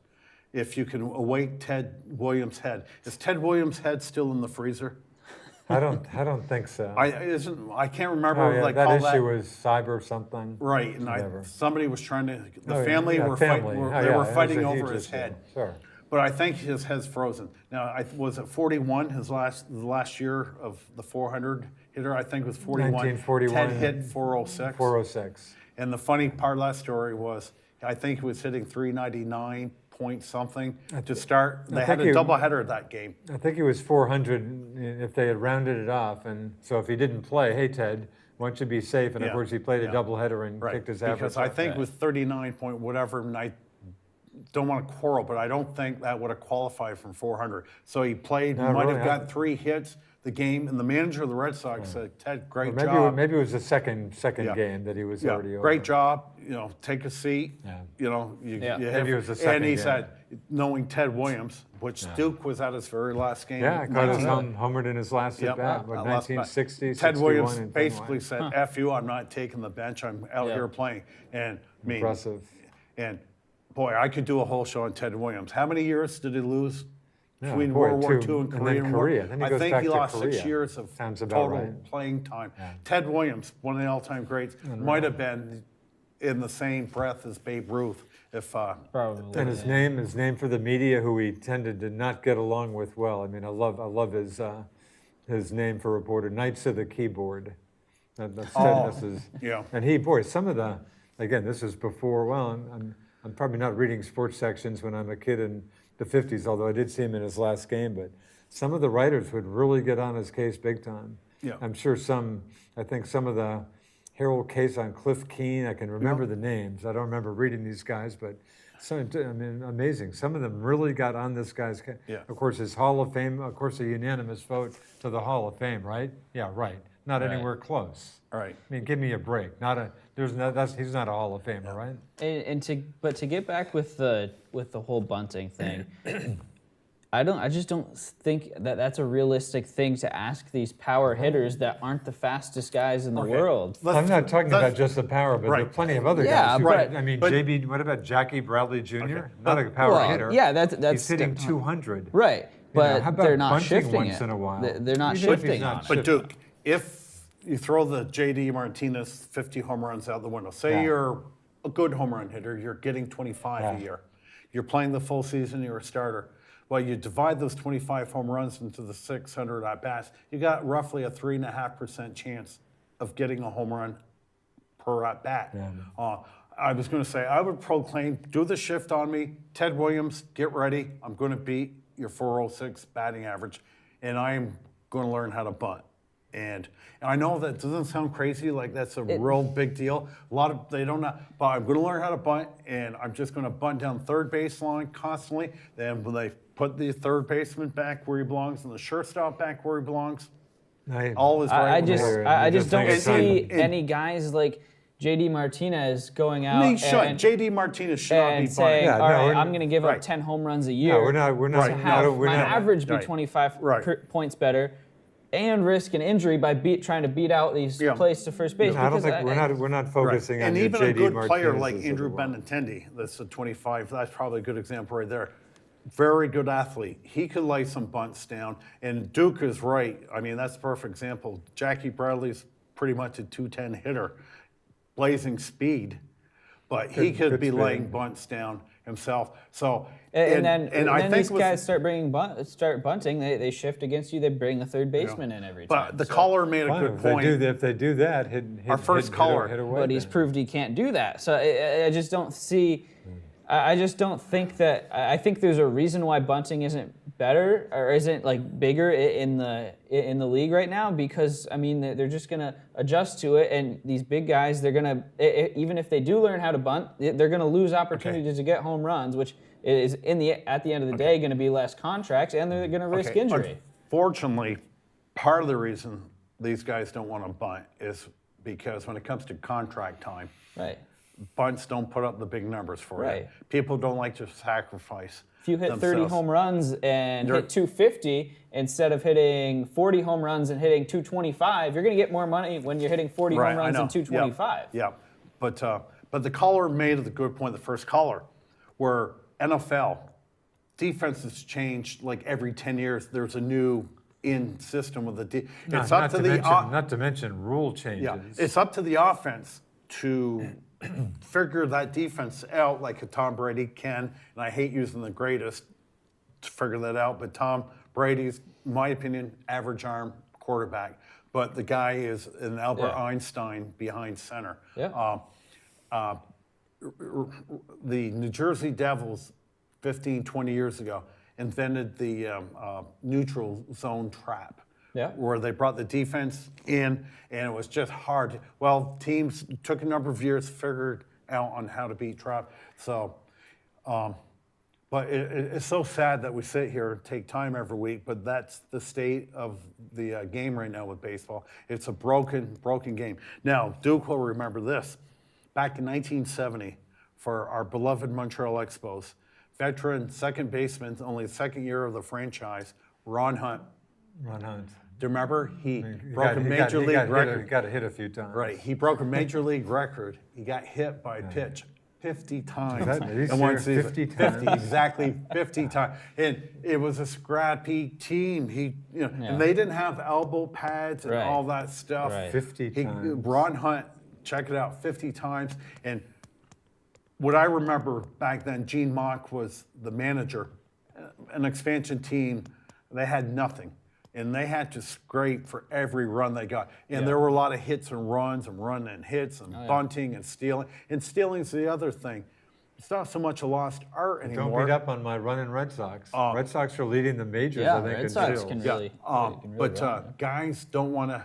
If you can await Ted Williams' head. Is Ted Williams' head still in the freezer? I don't think so. I can't remember Oh, if yeah, they that call issue that. was cyber something. Right, and Whatever. somebody was trying to, the Oh, family yeah, were family. fighting, Oh, they yeah, were it was fighting a over huge his issue. head. Sure. But I think his head's frozen. Now, was it 41, the last year of the 400 hitter? I think it was 41. 1941. Ted hit 406. 406. And the funny part of that story was, I think he was hitting 399 point something to start. They had think a he- doubleheader that game. I think it was 400 if they had rounded it off. And so if he didn't play, hey, Ted, why don't you be safe? And of Yeah, course, he played a yeah. doubleheader and Right, kicked his average. because I up. think it was 39 point whatever, and I don't want to quarrel, but I don't think that would have qualified from 400. So he played, No, might really, have got 3 hits the game, and the manager of the Red Sox said, Ted, great Maybe, job. maybe it was the second Yeah. game that he was Yeah, already over. great job. Take a seat. Yeah. You Yeah. hit- Maybe it was the second And he game. said, knowing Ted Williams, which Duke was at his very last game. Yeah, caught his 19 homered in his last Yep, at bat. What, last bat. 1960, Ted 61 Williams in basically Fenway. said, F you, I'm not taking the bench. I'm out Yeah. here playing. And I mean, Impressive. and boy, I could do a whole show on Ted Williams. How many years did he lose? Yeah, between boy, World War II two, and and Korean then War. Korea. Then he I goes think back he to lost 6 Korea. years of Sounds about total right. playing time. Yeah. Ted Williams, one of the all-time greats, might have been in the same breath as Babe Ruth if Probably. And his name for the media, who he tended to not get along with well. I mean, I love his name for reporter, Knights of the Keyboard. That's his. yeah. And he, boy, some of the, again, this is before. Well, I'm probably not reading sports sections when I'm a kid in the 50s, although I did see him in his last game. But some of the writers would really get on his case big time. Yeah. I'm sure I think some of the Harold Case on Cliff Keen, I can remember the names. I don't remember reading these guys, but amazing. Some of them really got on this guy's case. Yeah. Of course, his Hall of Fame, of course, a unanimous vote to the Hall of Fame, right? Yeah, right. Not Right. anywhere close. Right. I mean, give me a break. He's not a Hall of Famer, right? And to get back with the whole bunting thing, I just don't think that that's a realistic thing to ask these power hitters that aren't the fastest guys in the world. I'm not talking about just the power, but there are plenty of other Yeah, guys. but- I mean, but- what about Jackie Bradley Jr.? Not a power Well, hitter. yeah, that's He's hitting 200. right, You know, but how about they're not bunting shifting once it. in a while? They're not Even if he's shifting not on it. But Duke, if you throw the J.D. Martinez 50 home runs out the window, say Yeah. you're a good home run hitter, you're getting 25 a Yeah. year. You're playing the full season, you're a starter. Well, you divide those 25 home runs into the 600 at-bats, you got roughly a 3.5% chance of getting a home run per at-bat. Yeah. I was going to say, I would proclaim, do the shift on me. Ted Williams, get ready. I'm going to beat your 406 batting average, and I'm going to learn how to bunt. And I know that doesn't sound crazy, like that's a real big deal. A lot of, they don't know, but I'm going to learn how to bunt, and I'm just going to bunt down third baseline constantly. Then when they put the third baseman back where he belongs and the shortstop back where he belongs, all is right. I just don't think see and- any guys like JD Martinez going out He should. and, J.D. Martinez should not be and bunting. saying, Yeah, all no, right, we're- I'm going to give up right. 10 home runs a year. No, we're not. to have we're my not. average be Right. 25 Right. points better, and risk an injury by trying to beat out these Yeah. plays to first base. No, I don't because think we're not focusing on And your even a JD good player like Martinez's of Andrew the world. Benintendi, that's a 25, that's probably a good example right there. Very good athlete. He could lay some bunts down. And Duke is right. I mean, that's a perfect example. Jackie Bradley's pretty much a 210 hitter, blazing speed, but he could good be speed. laying bunts down himself. So, And then I think these with- guys start bunting, they shift against you. They bring the third baseman in every time. But the So- caller made a Fine, good point. if they do that, hit Our first caller. hit away But he's then. proved he can't do that. So I just don't see. I just don't think that. I think there's a reason why bunting isn't better or isn't like bigger in the league right now, because I mean they're just gonna adjust to it, and these big guys, they're gonna even if they do learn how to bunt, they're gonna lose opportunities to get home runs, which is at the end of the day going to be less contracts, and they're going to risk Okay, injury. Unfortunately, part of the reason these guys don't want to bunt is because when it comes to contract time, Right. bunts don't put up the big numbers for you. Right. People don't like to sacrifice. If you hit 30 themselves. home runs and You're- hit 250 instead of hitting 40 home runs and hitting 225, you're going to get more money when you're hitting 40 Right, home I runs know. and 225. Yeah. But the caller made the good point, the first caller, where NFL defenses change like every 10 years. There's a new in system with the it's up to the not to mention rule changes. yeah, it's up to the offense to figure that defense out like a Tom Brady can. And I hate using the greatest to figure that out, but Tom Brady's, in my opinion, average arm quarterback. But the guy is an Albert Yeah. Einstein behind center. Yeah. The New Jersey Devils 15, 20 years ago invented the neutral zone trap. Yeah. Where they brought the defense in, and it was just hard. Well, teams took a number of years to figure out on how to beat trap. So, but it's so sad that we sit here and take time every week, but that's the state of the game right now with baseball. It's a broken game. Now, Duke will remember this. Back in 1970, for our beloved Montreal Expos, veteran second baseman, only the second year of the franchise, Ron Hunt. Ron Hunt. Do you remember? He broke a major league record. Got hit a few times. Right. He broke a major league record. He got hit by a pitch 50 times Are you in one serious? season. 50 times? Exactly 50 times. And it was a scrappy team. And they didn't have elbow pads and Right. all that stuff. Right. 50 times. Ron Hunt, check it out, 50 times. And what I remember back then, Gene Mock was the manager. An expansion team, they had nothing. And they had to scrape for every run they got. And there were a lot of hits and runs and run and hits and bunting and stealing. And stealing's the other thing. It's not so much a lost art anymore. Don't beat up on my running Red Sox. Red Sox are leading the majors, Yeah, I think, Red in Sox steals. can really, But run. guys don't want to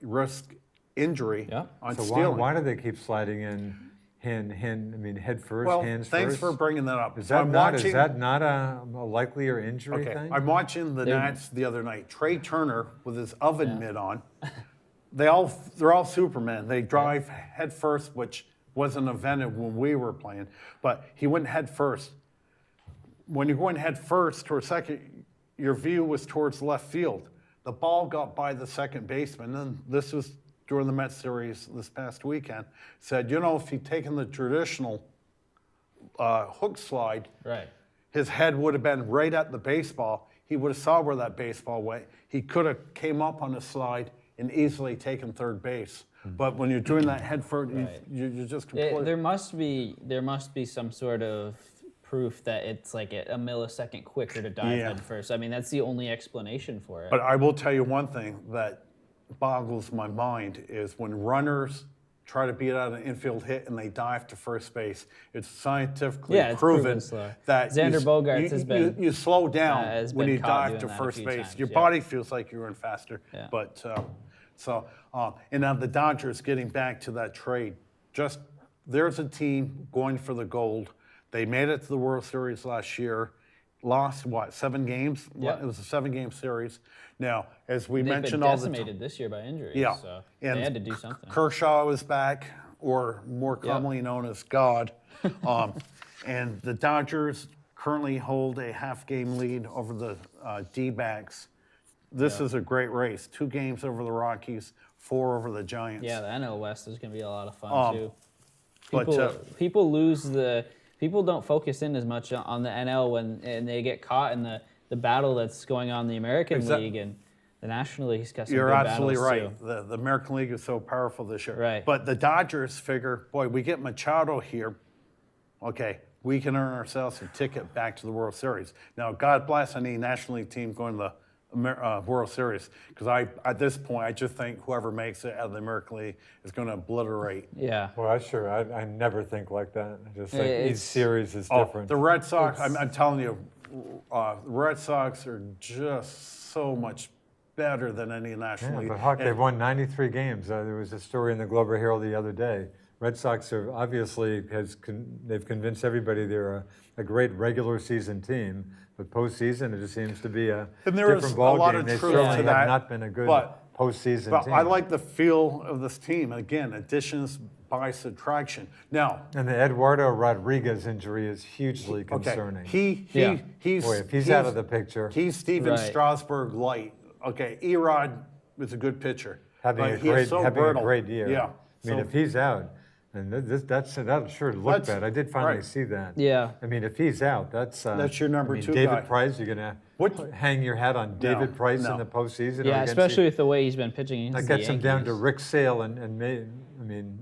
risk injury on So stealing. why do they keep sliding in head first, Well, hands thanks first? for bringing that up. Is that I'm not, watching, is that not a likelier injury okay, thing? I'm watching the Nats the other night. Trey Turner with his oven mitt on. They're all Superman. They drive head first, which wasn't invented when we were playing, but he went head first. When you're going head first or second, your view was towards left field. The ball got by the second baseman, and this was during the Mets series this past weekend. Said, if he'd taken the traditional hook slide, Right. his head would have been right at the baseball. He would have saw where that baseball went. He could have came up on the slide and easily taken third base. But when you're doing that head first, you're just completely. There must be some sort of proof that it's like a millisecond quicker to dive head first. I mean, that's the only explanation for it. But I will tell you one thing that boggles my mind is when runners try to beat out an infield hit and they dive to first base. It's scientifically it's proven slow. that Xander Bogaerts has been you slow down has when been you caught dive to doing that a first few base. times, Your yeah. body feels like you're in faster. Yeah. But and now the Dodgers, getting back to that trade, there's a team going for the gold. They made it to the World Series last year. Lost 7 games? Yeah. It was a 7-game series. Now, as we They've mentioned been all the time. decimated this year by injuries. Yeah. So And they had to do something. Kershaw is back, or more commonly known as God. And the Dodgers currently hold a half-game lead over the D-backs. This is a great race. 2 games over the Rockies, 4 over the Giants. Yeah, the NL West is going to be a lot of fun too. but, People don't focus in as much on the NL and they get caught in the battle that's going on in the American League, and the National League's got some You're good absolutely battles right. The American League is so powerful this year. Right. But the Dodgers figure, boy, we get Machado here. Okay, we can earn ourselves a ticket back to the World Series. Now, God bless any National League team going to the World Series, because at this point, I just think whoever makes it out of the American League is going to obliterate. too. Yeah. Well, I never think like that. I just think each It's- series is different. The Red Sox, I'm telling you, the Red Sox are just so much better than any National Yeah, League. but Huck, And- they've won 93 games. There was a story in the Globe and Herald the other day. Red Sox are obviously they've convinced everybody they're a great regular season team, but postseason it just seems to be a And there is different a ball lot game. of They truth certainly to have that, not been a good but- postseason But team. I like the feel of this team. Again, additions by subtraction. Now, And the Eduardo Rodriguez injury is hugely concerning. he's Boy, if he's out of the picture, He's Steven Right. Strasburg light. Okay, Erod is a good pitcher. having but a he is great so having brittle. a great year. Yeah. I mean, So- if he's out, and that'll sure look That's- bad. I did finally right. see that. Yeah. I mean, if he's out, that's your number I mean, 2 David guy. Price, you're gonna What- hang your hat on David Price no. in the postseason. or Yeah, against especially the- with the way he's been pitching against that the gets him down to Yankees. Rick Sale and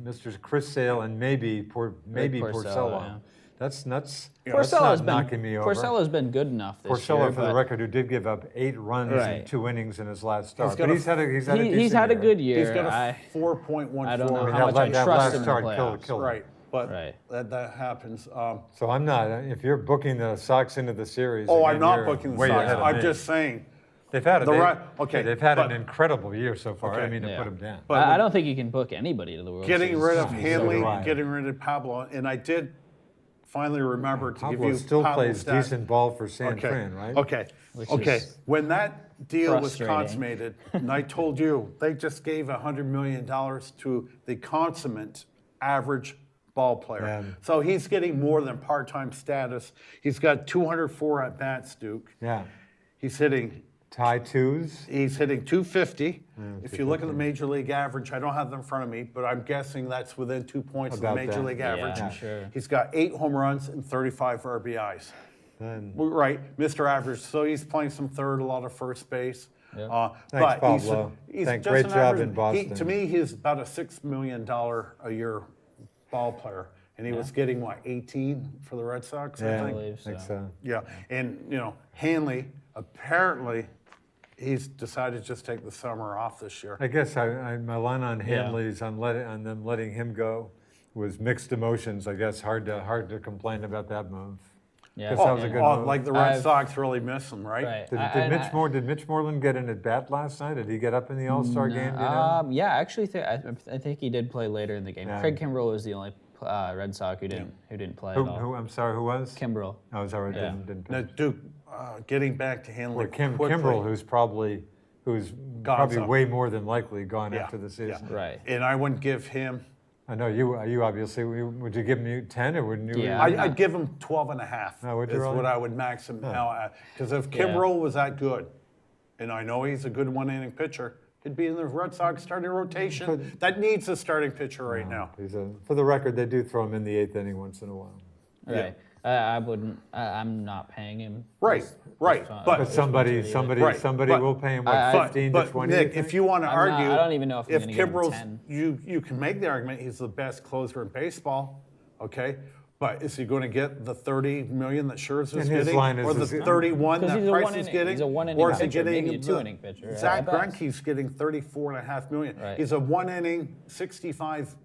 Mr. Chris Sale and maybe Porcello, Porcello. yeah. That's nuts. Yeah, That's Porcello's not been knocking me over. Porcello's been good enough this year. Porcello, for the but record, who did give up 8 runs in Right. 2 innings in his last start, got but a- he's had a he's decent had a year. good year. He's got a I 4.14. I don't know I mean, how much I that trust last him in the start playoffs. killed him. Right, but Right. that happens. So I'm not. If you're booking the Sox into the series, I'm again, not you're booking the way Sox. ahead of I'm me. just saying. They've had They've had but- an incredible year so far. I Okay. didn't mean to Yeah. put them down. But I don't think you can book anybody to the World getting Series. rid of So Hanley, do I. getting rid of Pablo, and I did finally remember to give Pablo you still Pablo's plays stat. decent ball for San Okay. Fran, right? Okay. Which Okay. is When that deal was frustrating. consummated, and I told you they just gave $100 million to the consummate average ball player. Yeah. So he's getting more than part-time status. He's got 204 at bats, Duke. Yeah. He's hitting High twos. He's hitting 250. If you look at the major league average, I don't have them in front of me, but I'm guessing that's within 2 points of the About major that. league Yeah, average. I'm sure. He's got 8 home runs and 35 RBIs. And Right, Mr. Average. So he's playing some third, a lot of first base. Yeah. But Pablo. he's Thank- just great an job average- in Boston. to me, he's about a $6 million a year ball player, and he was getting what 18 for the Red Sox. yeah, I think. believe think so. so. Yeah, and Hanley apparently he's decided to just take the summer off this year. I guess my line on Hanley's on them letting him go was mixed emotions. I guess hard to complain about that move. Yeah. Guess that was a good move. Like the Red I've- Sox really miss him, right? Right. Did Mitch Moreland get an at bat last night? Did he get up in the All-Star game? Do you know? Yeah, actually, I think he did play later in the game. Yeah. Craig Kimbrell was the only Red Sox who didn't play at all. Who? I'm sorry. Who was? Kimbrell. Oh, sorry. Yeah. Didn't Now, Duke, getting back to Hanley Or quickly. Kimbrell, who's probably some. way more than likely gone Yeah, after the season. yeah. Right. And I wouldn't give him. I know you obviously. Would you give him 10 or wouldn't you? Yeah. I'd give him 12 and a half. Oh, would you is really? what I would max him out at. Because if Kimbrel was that good, and I know he's a good one-inning pitcher, he'd be in the Red Sox starting rotation. That needs a starting pitcher right now. For the record, they do throw him in the 8th inning once in a while. Right. I wouldn't. I'm not paying him. Right, right. fine. But But somebody But- will pay him I- what 15 to 20. Nick, if you want to I'm not- argue, I don't even know if I'm if gonna give him Kimbrel's, 10. you can make the argument he's the best closer in baseball, okay? But is he going to get the 30 million that Scherzer's And his getting, line or the is- 31 Because that he's a Price is one-inning- getting, he's a one-inning or is he pitcher, getting maybe a two-inning pitcher, Zach at best. Greinke's getting 34.5 million. Right. He's a one-inning, 65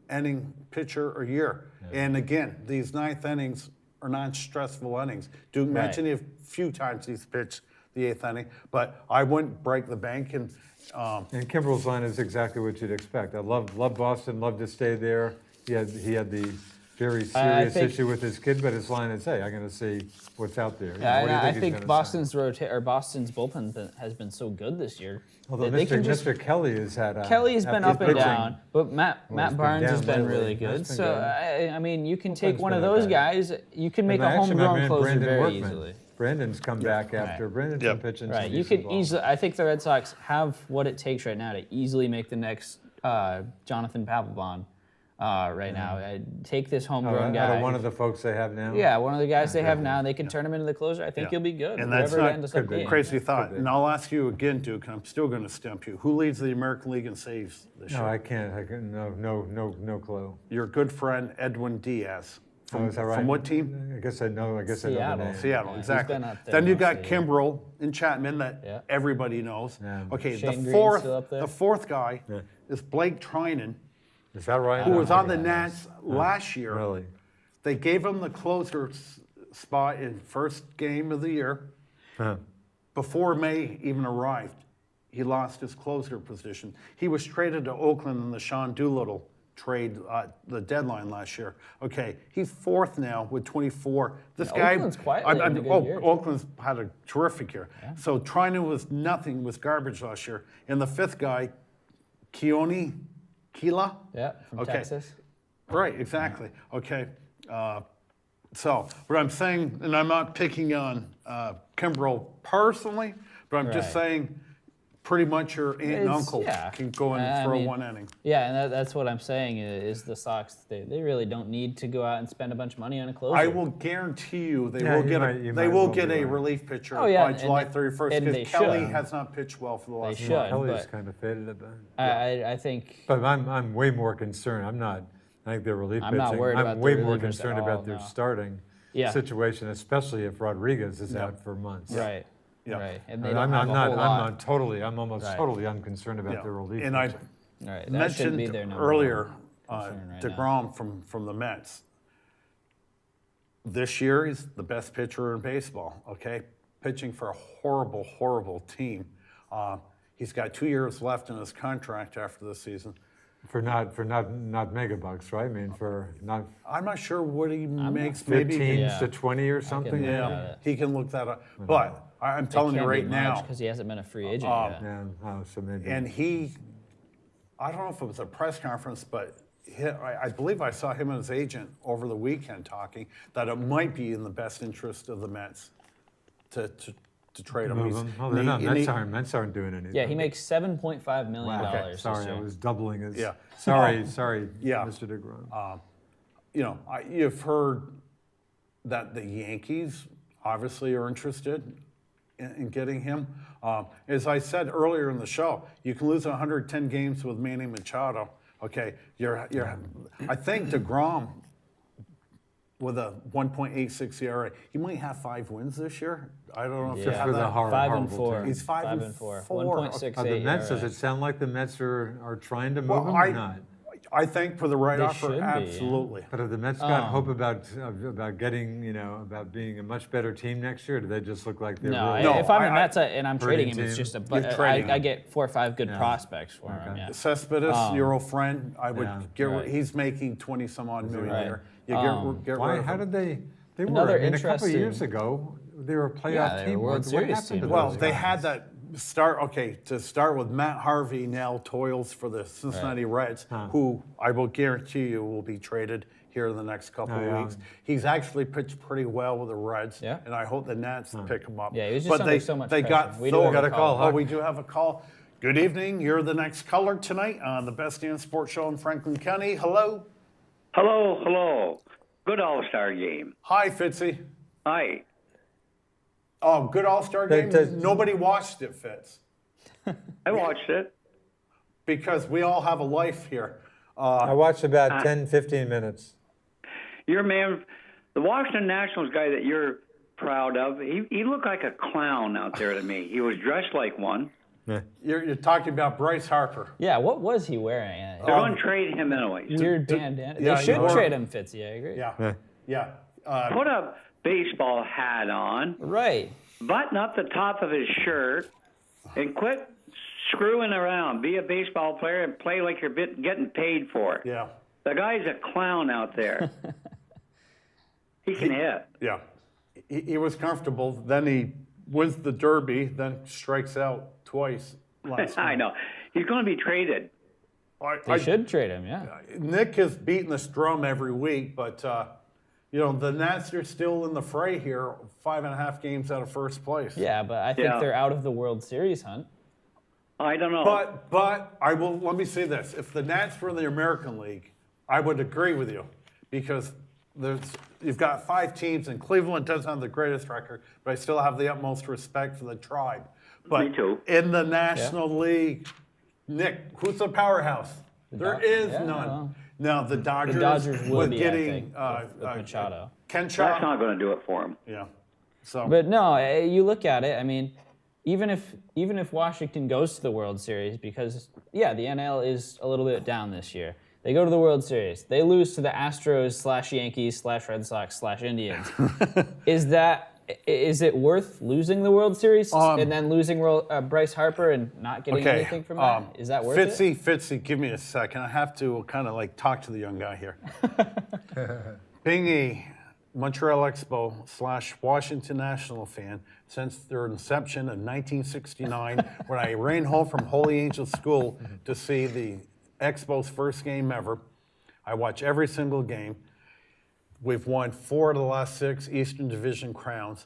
inning pitcher a year. And again, these 9th innings are non-stressful innings. Duke mentioned a few times he's pitched the 8th inning, but I wouldn't break the bank. And And Kimbrel's line is exactly what you'd expect. I love Boston, love to stay there. He had the very serious think- issue with his kid, but his line is, hey, I'm going to see what's out there. You know, Yeah, what do you I he's think gonna Boston's bullpen has been so good this year. Although They can Mr. Kelly has had Kelly's been after up and pitching- down, but Matt been Barnes has down been lately. really good. That's been So good. I mean, you can take Bullpen's one of been those okay. guys. You can make And a actually, my homegrown man closer Brandon very Workman. easily. Brandon's come back after Brandon's been Yep. pitching. some Right, you decent can ball. easily. I think the Red Sox have what it takes right now to easily make the next Jonathan Papelbon right now. Take this homegrown Out guy. of one of the folks they have now. Yeah, one of the guys they have now. They can turn him into the closer. I think Yeah. he'll be good. And that's whoever not it ends up could be. being. crazy thought. be. And I'll ask you again, Duke, and I'm still going to stump you. Who leads the American League in saves this No, year? I can't. No clue. Your good friend Edwin Diaz. Oh, is that right? From what team? I guess I know. I know the Seattle. name. Seattle, Yeah, he's exactly. been up there Then you most got of the year. Kimbrel and Chapman that Yeah. everybody knows. Yeah. Okay, Shane the Green's fourth, still up there? the fourth guy is Blake Trinan, Is that right? who I was don't on the think Nats last year. Really? They gave him the closer spot in first game of the year. Huh. Before May even arrived, he lost his closer position. He was traded to Oakland in the Sean Doolittle trade, the deadline last year. Okay, he's fourth now with 24. This guy, Oakland's quietly having a good year. Oakland's had a terrific year. So Trinan was nothing, was garbage last year. And the fifth guy, Keone Kila. Yeah, from Okay. Texas. Right, exactly. Okay. So what I'm saying, and I'm not picking on Kimbrel personally, but I'm just Right. saying pretty much your aunt and It's- uncle yeah. can go in I for mean, one inning. Yeah, and that's what I'm saying is the Sox, they really don't need to go out and spend a bunch of money on a closer. I will guarantee you they Yeah, will you get might- a you they might will well get be a right. relief pitcher Oh, yeah, by and July they- 31st and they because Kelly should. has not pitched well for the last should. month. Kelly's but- kind of faded a bit. I think But I'm way more concerned. I'm not. I think their relief I'm pitching. not worried I'm about way their more relievers at concerned all, about their no. starting Yeah. situation, especially if Rodriguez is out for months. right, Yeah. right, and they And don't have a whole lot. I'm almost Right. totally unconcerned about Yeah. their relief And I pitching. Right, that should be mentioned their number earlier one concern right now. DeGrom from the Mets. This year, he's the best pitcher in baseball, okay? Pitching for a horrible, horrible team. He's got 2 years left in his contract after this season. For not mega bucks, right? I mean, for not I'm not sure what he makes, 15 maybe. Yeah. to 20 or something. Yeah. Yeah, he can look that up. But I'm telling you right now, because he hasn't been a free agent yet. Yeah. Oh, so maybe. and I don't know if it was a press conference, but I believe I saw him and his agent over the weekend talking that it might be in the best interest of the Mets to to trade him. Move He's- him. Oh, they're and not. he- and he- Mets aren't doing anything. Yeah, he makes $7.5 million Okay, this sorry, year. I was doubling his. Yeah. Sorry, yeah. Mr. DeGrom. You know, you've heard that the Yankees obviously are interested in getting him. As I said earlier in the show, you can lose 110 games with Manny Machado. Okay, I think DeGrom with a 1.86 ERA, he might have 5 wins this year. I don't know if you Yeah. have For the that. horrible 5 and team. 4. He's 5 and 4. 4. 1.68 The Mets, does ERA. it sound like the Mets are trying to move Well, him or not? I think for the right They offer, should be, yeah. absolutely. But have the Mets got hope about getting, about being a much better team next year? Or do they just look like they're No, really No, if I'm I- the Mets and I'm trading him, team. it's just You're trading I him. get 4 or 5 good prospects for him. Okay. Yeah. Cespedes, your old friend, I would Yeah, get. right. He's making 20 some odd million Right. a year. You get Why? rid of How him. did they were? Another I mean, a couple of interesting- years ago, they were a playoff Yeah, they were team. World What Series happened team. to Well, those they guys? had that start. Okay, to start with, Matt Harvey now toils for the Cincinnati Reds, who I will guarantee you will be traded here in the next couple Oh, of yeah. weeks. He's actually pitched pretty well with the Reds, Yeah. and I hope the Nats pick him up. Yeah, he was just but under they, so much they got pressure. We do Thor. have a Got a call, Oh, Huck. we do have a call. Good evening. You're the next caller tonight on the Best Damn Sports Show in Franklin County. Hello. Hello. Good All-Star game. Hi, Fitzy. Hi. Oh, good All-Star game. Nobody watched it, Fitz, I watched it. because we all have a life here. I watched about 10, 15 minutes. Your man, the Washington Nationals guy that you're proud of, he looked like a clown out there to me. He was dressed like one. You're talking about Bryce Harper. Yeah, what was he wearing? They're going to trade him anyways. Weird bandana. yeah, They should you were- trade him, Fitzy. I agree. Yeah. Put a baseball hat on, Right. button up the top of his shirt, and quit screwing around. Be a baseball player and play like you're getting paid for it. Yeah. The guy's a clown out there. He can hit. Yeah. He was comfortable. Then he wins the Derby, then strikes out twice last I night. know. He's going to be traded. They should trade him, yeah. Nick has beaten this drum every week, but the Nats are still in the fray here, 5.5 games out of first place. Yeah, but I think Yeah. they're out of the World Series hunt. I don't know. But let me say this. If the Nats were in the American League, I would agree with you, because you've got 5 teams, and Cleveland doesn't have the greatest record, but I still have the utmost respect for the tribe. But Me too. in the National League, Nick, who's the powerhouse? There is yeah, none. well, Now the Dodgers, Dodgers will with be, I getting think, with Machado. That's Kenshaw. not going to do it for him. Yeah. So But no, you look at it. I mean, even if Washington goes to the World Series, because the NL is a little bit down this year. They go to the World Series. They lose to the Astros / Yankees / Red Sox / Indians. Is it worth losing the World Series and then losing Bryce Harper and not getting anything from that? Is that worth it? Fitzy, give me a second. I have to kind of talk to the young guy here. Being a Montreal Expo / Washington National fan since their inception in 1969, when I ran home from Holy Angel School to see the Expos' first game ever. I watch every single game. We've won 4 of the last 6 Eastern Division crowns.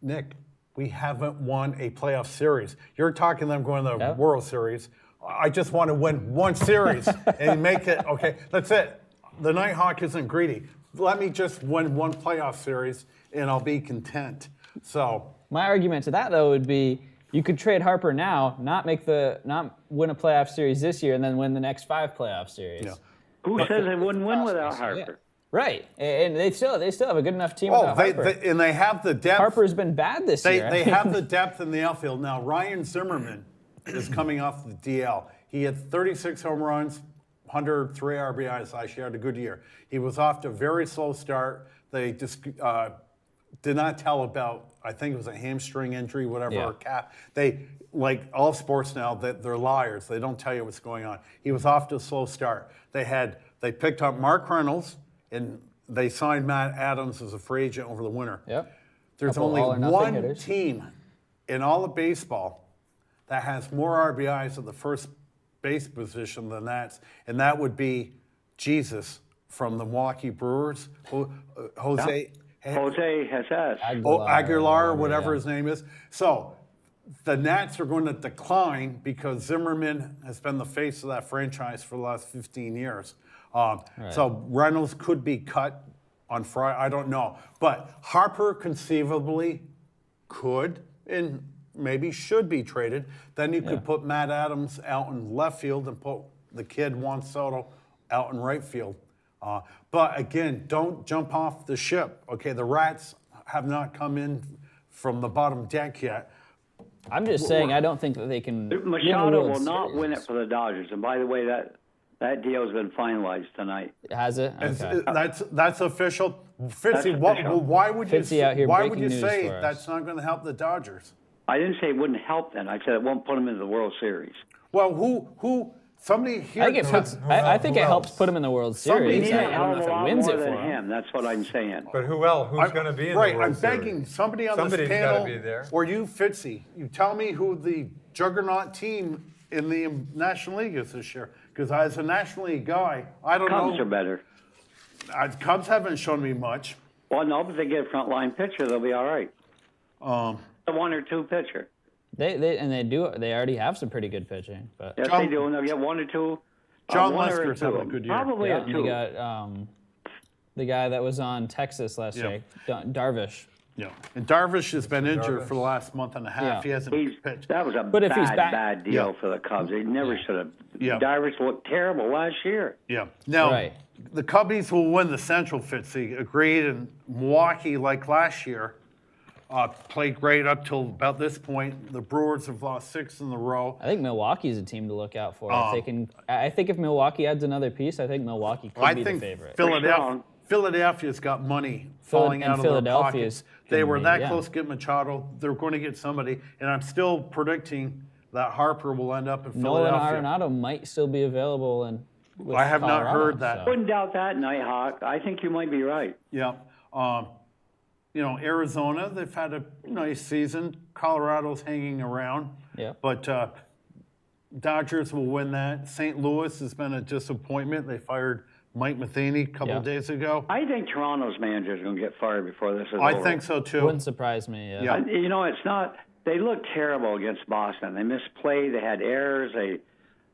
Nick, we haven't won a playoff series. You're talking them going to the World Series. I just want to win one series and make it, okay, that's it. The Nighthawk isn't greedy. Let me just win one playoff series and I'll be content. So My argument to that, though, would be you could trade Harper now, not win a playoff series this year, and then win the next 5 playoff series. Yeah. Who says they wouldn't win without Harper? Right, and they still have a good enough team without Harper. and they have the depth. Harper's been bad this year. They have the depth in the outfield. Now, Ryan Zimmerman is coming off the DL. He had 36 home runs, 103 RBIs last year, had a good year. He was off to a very slow start. They just did not tell about, I think it was a hamstring injury, whatever, or calf. They, like all sports now, that they're liars. They don't tell you what's going on. He was off to a slow start. They picked up Mark Reynolds, and they signed Matt Adams as a free agent over the winter. Yep. There's Couple only all or nothing one hitters. team in all of baseball that has more RBIs at the first base position than that, and that would be Jesus from the Milwaukee Brewers. Jose Jose Jesus. Aguilar, or whatever his name is. So the Nats are going to decline because Zimmerman has been the face of that franchise for the last 15 years. So Reynolds could be cut on Friday. I don't know. But Harper conceivably could and maybe should be traded. Then you could put Matt Adams out in left field and put the kid Juan Soto out in right field. But again, don't jump off the ship. Okay, the Rats have not come in from the bottom deck yet. I'm just saying I don't think that they can. Machado will not win it for the Dodgers. And by the way, that deal has been finalized tonight. Has it? Okay. That's official. Fitzy, why would Fitzy you? out here Why would breaking you news say for us. that's not going to help the Dodgers? I didn't say it wouldn't help them. I said it won't put them into the World Series. Well, who? Somebody here. I think it puts. I think it helps put them in the World Somebody Series. He needs needs I a don't hell know of if a it lot wins more it for than them. him. That's what I'm saying. But who's going to be in the Right, World I'm Series? begging somebody on Somebody's this gotta panel, be there. or you, Fitzy, you tell me who the juggernaut team in the National League is this year. Because as a National League guy, I don't Cubs know. are better. Cubs haven't shown me much. Well, no, but they get a frontline pitcher, they'll be all right. A 1 or 2 pitcher. They already have some pretty good pitching, but Yes, John- they do. And they'll get 1 or 2. John one or Lester's two. having a good year. Probably yeah, a and 2. they got the guy that was on Texas last Yeah. year, Darvish. Yeah, and Darvish has been injured Darvish. for the last month and a half. Yeah. He hasn't pitched. That was a But if he's back- bad deal Yeah. for the Cubs. They never should have. Yeah. Darvish looked terrible last year. Yeah. Now, Right. the Cubbies will win the Central, Fitzy. Agreed. And Milwaukee, like last year, played great up till about this point. The Brewers have lost 6 in a row. I think Milwaukee's a team to look out for. If they can, I think if Milwaukee adds another piece, I think Milwaukee could I be think the favorite. Philadelphia's got money falling out of their Philadelphia's pockets. They gonna were be, that yeah. close to get Machado. They're going to get somebody. And I'm still predicting that Harper will end up in Nolan Philadelphia. Arenado might still be available, and I have not heard that. Wouldn't doubt that, Nighthawk. I think you might be right. Yeah. Arizona, they've had a nice season. Colorado's hanging around. Yeah. But Dodgers will win that. St. Louis has been a disappointment. They fired Mike Matheny a couple Yeah. of days ago. I think Toronto's manager is going to get fired before this is I over. think so too. wouldn't surprise me. Yeah. You know, it's not. They looked terrible against Boston. They misplayed. They had errors. They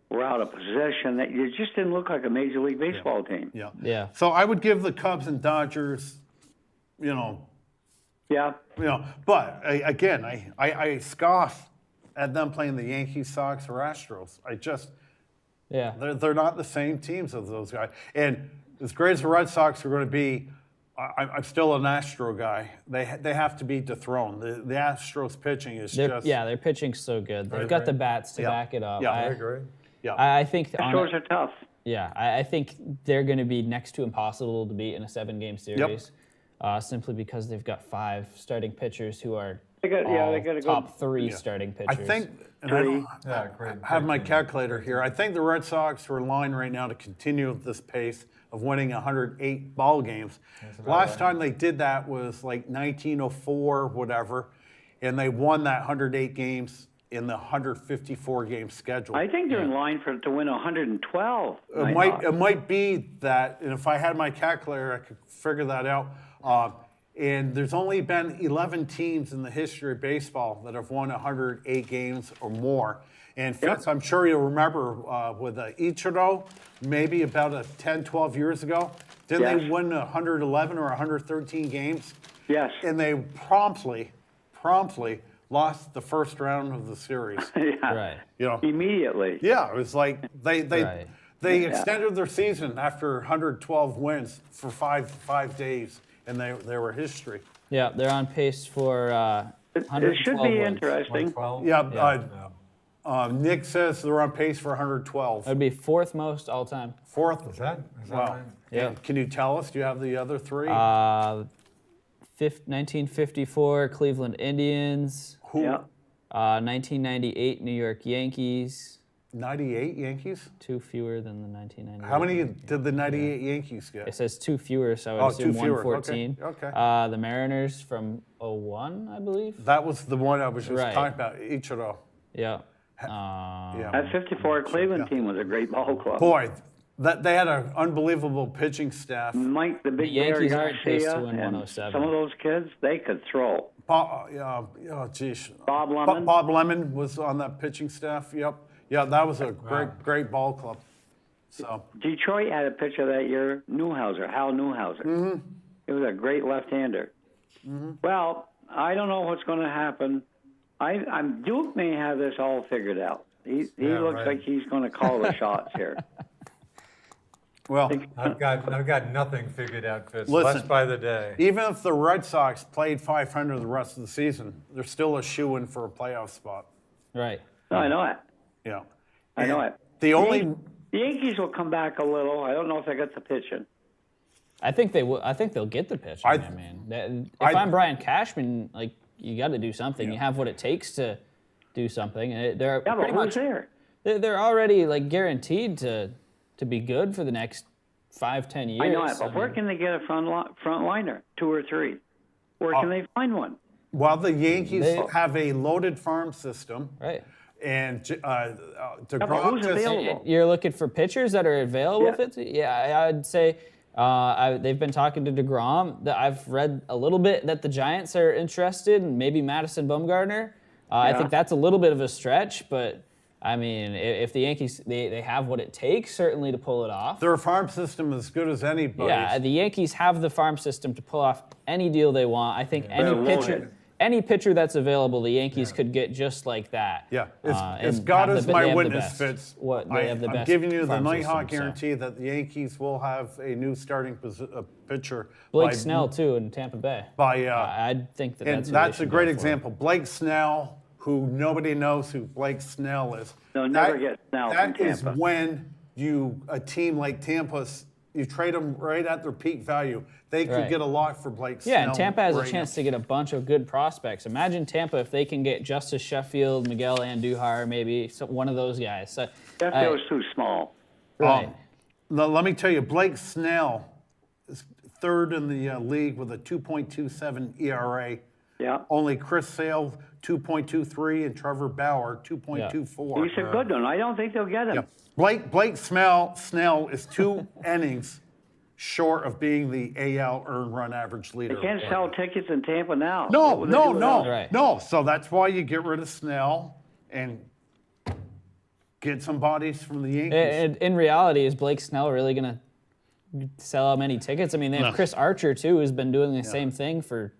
were out of position. It just didn't look like a Major League Baseball team. Yeah. Yeah. So I would give the Cubs and Dodgers, Yeah. but I scoff at them playing the Yankees, Sox, or Astros. Yeah. They're not the same teams as those guys. And as great as the Red Sox are going to be, I'm still an Astro guy. They have to be dethroned. The Astros pitching is just. Their pitching's so good. They've got the bats to Yeah. back it up. Yeah. I agree. Yeah. I think. Astros are tough. Yeah, I think they're going to be next to impossible to beat in a 7-game series, simply because they've got 5 starting pitchers who are They got a good top 3 starting pitchers. I think, and I don't Great. have my calculator here. I think the Red Sox are in line right now to continue at this pace of winning 108 ball games. Last time they did that was like 1904, whatever, and they won that 108 games in the 154 game schedule. I think they're in line to win 112. It might be that, and if I had my calculator, I could figure that out. And there's only been 11 teams in the history of baseball that have won 108 games or more. And Fitz, I'm sure you'll remember with Ichiro, maybe about 10, 12 years ago, didn't they win 111 or 113 games? Yes. And they promptly lost the first round of the series. Right. Immediately. Yeah, it was like they Right. extended their season after 112 wins for five days, and they were history. Yeah, they're on pace for It 112 should be wins. interesting. 12? Yeah, Nick says they're on pace for 112. That'd be 4th most all time. Fourth. Is that Wow. right? Yeah. And can you tell us? Do you have the other 3? 1954 Cleveland Indians. Who? Yeah. 1998 New York Yankees. 98 Yankees. 2 fewer than the 1998. How many did the 98 Yankees It get? says 2 fewer, so I Oh, would assume 2 fewer. 114. Okay. The Mariners from 01, I believe. That was the one I was just Right. talking about. Ichiro. Yeah. Yeah. That 54 Cleveland team was a great ball club. Boy, That they had an unbelievable pitching staff. Mike, the The big Bear Yankees aren't paced to Garcia, win and 107. some of those kids, they could throw. Bob Lemon. Bob Lemon was on that pitching staff. Yep. Yeah, that was a great ball club. So Detroit had a pitcher that year, Hal Newhouser. Mm-hmm. He was a great left-hander. Mm-hmm. Well, I don't know what's going to happen. I'm Duke may have this all figured out. He looks like he's going to call the shots here. well, I've got nothing figured out, Fitz. Listen. Less by the day. even if the Red Sox played 500 the rest of the season, they're still a shoo-in for a playoff spot. Right. No, I know it. You know. I know it. The only The Yankees will come back a little. I don't know if they got the pitching. I think they will. I think they'll get the pitch. I mean, if I'm Brian Cashman, like you got to do something. Yeah. You have what it takes to do something. And they're Yeah, but pretty who's much there? they're already like guaranteed to be good for the next 5-10 years. I know it, but where can they get a front liner, 2 or 3? Where can they find one? Well, the Yankees have a loaded farm system, Right. and but DeGrom who's just available? You're looking for pitchers that are available. Yeah. If it's, I'd say they've been talking to DeGrom. I've read a little bit that the Giants are interested, and maybe Madison Bumgarner. I think that's a little bit of a stretch, but I mean, if the Yankees they have what it takes certainly to pull it off. their farm system is as good as anybody's. Yeah, the Yankees have the farm system to pull off any deal they want. I think any pitcher that's available, the Yankees could get just like that. Yeah, as and God have is they my have the witness, best. Fitz. They have the I'm best giving you the farm Nighthawk system, so. guarantee that the Yankees will have a new starting pitcher. Blake Snell too in Tampa Bay. I think and that's who that's they a should great go for. example. Blake Snell, who nobody knows who Blake Snell is. They'll never get Snell from That is Tampa. when a team like Tampa, you trade them right at their peak value. They could Right. get a lot for Blake Snell. Yeah, and Tampa has a right chance now. to get a bunch of good prospects. Imagine Tampa if they can get Justice Sheffield, Miguel Andujar, maybe one of those guys. So, That feels too small. right. Let me tell you, Blake Snell is third in the league with a 2.27 ERA. Yeah. Only Chris Sale 2.23 and Trevor Bauer 2.24. He's a good one. I don't think they'll get him. Yeah. Blake Snell is 2 innings short of being the AL earned run average leader. They can't sell tickets in Tampa now. What No, would they do without him? Right. no. So that's why you get rid of Snell and get some bodies from the Yankees. And in reality, is Blake Snell really going to sell out many tickets? I mean, they have Chris Archer too, who's been doing the same thing for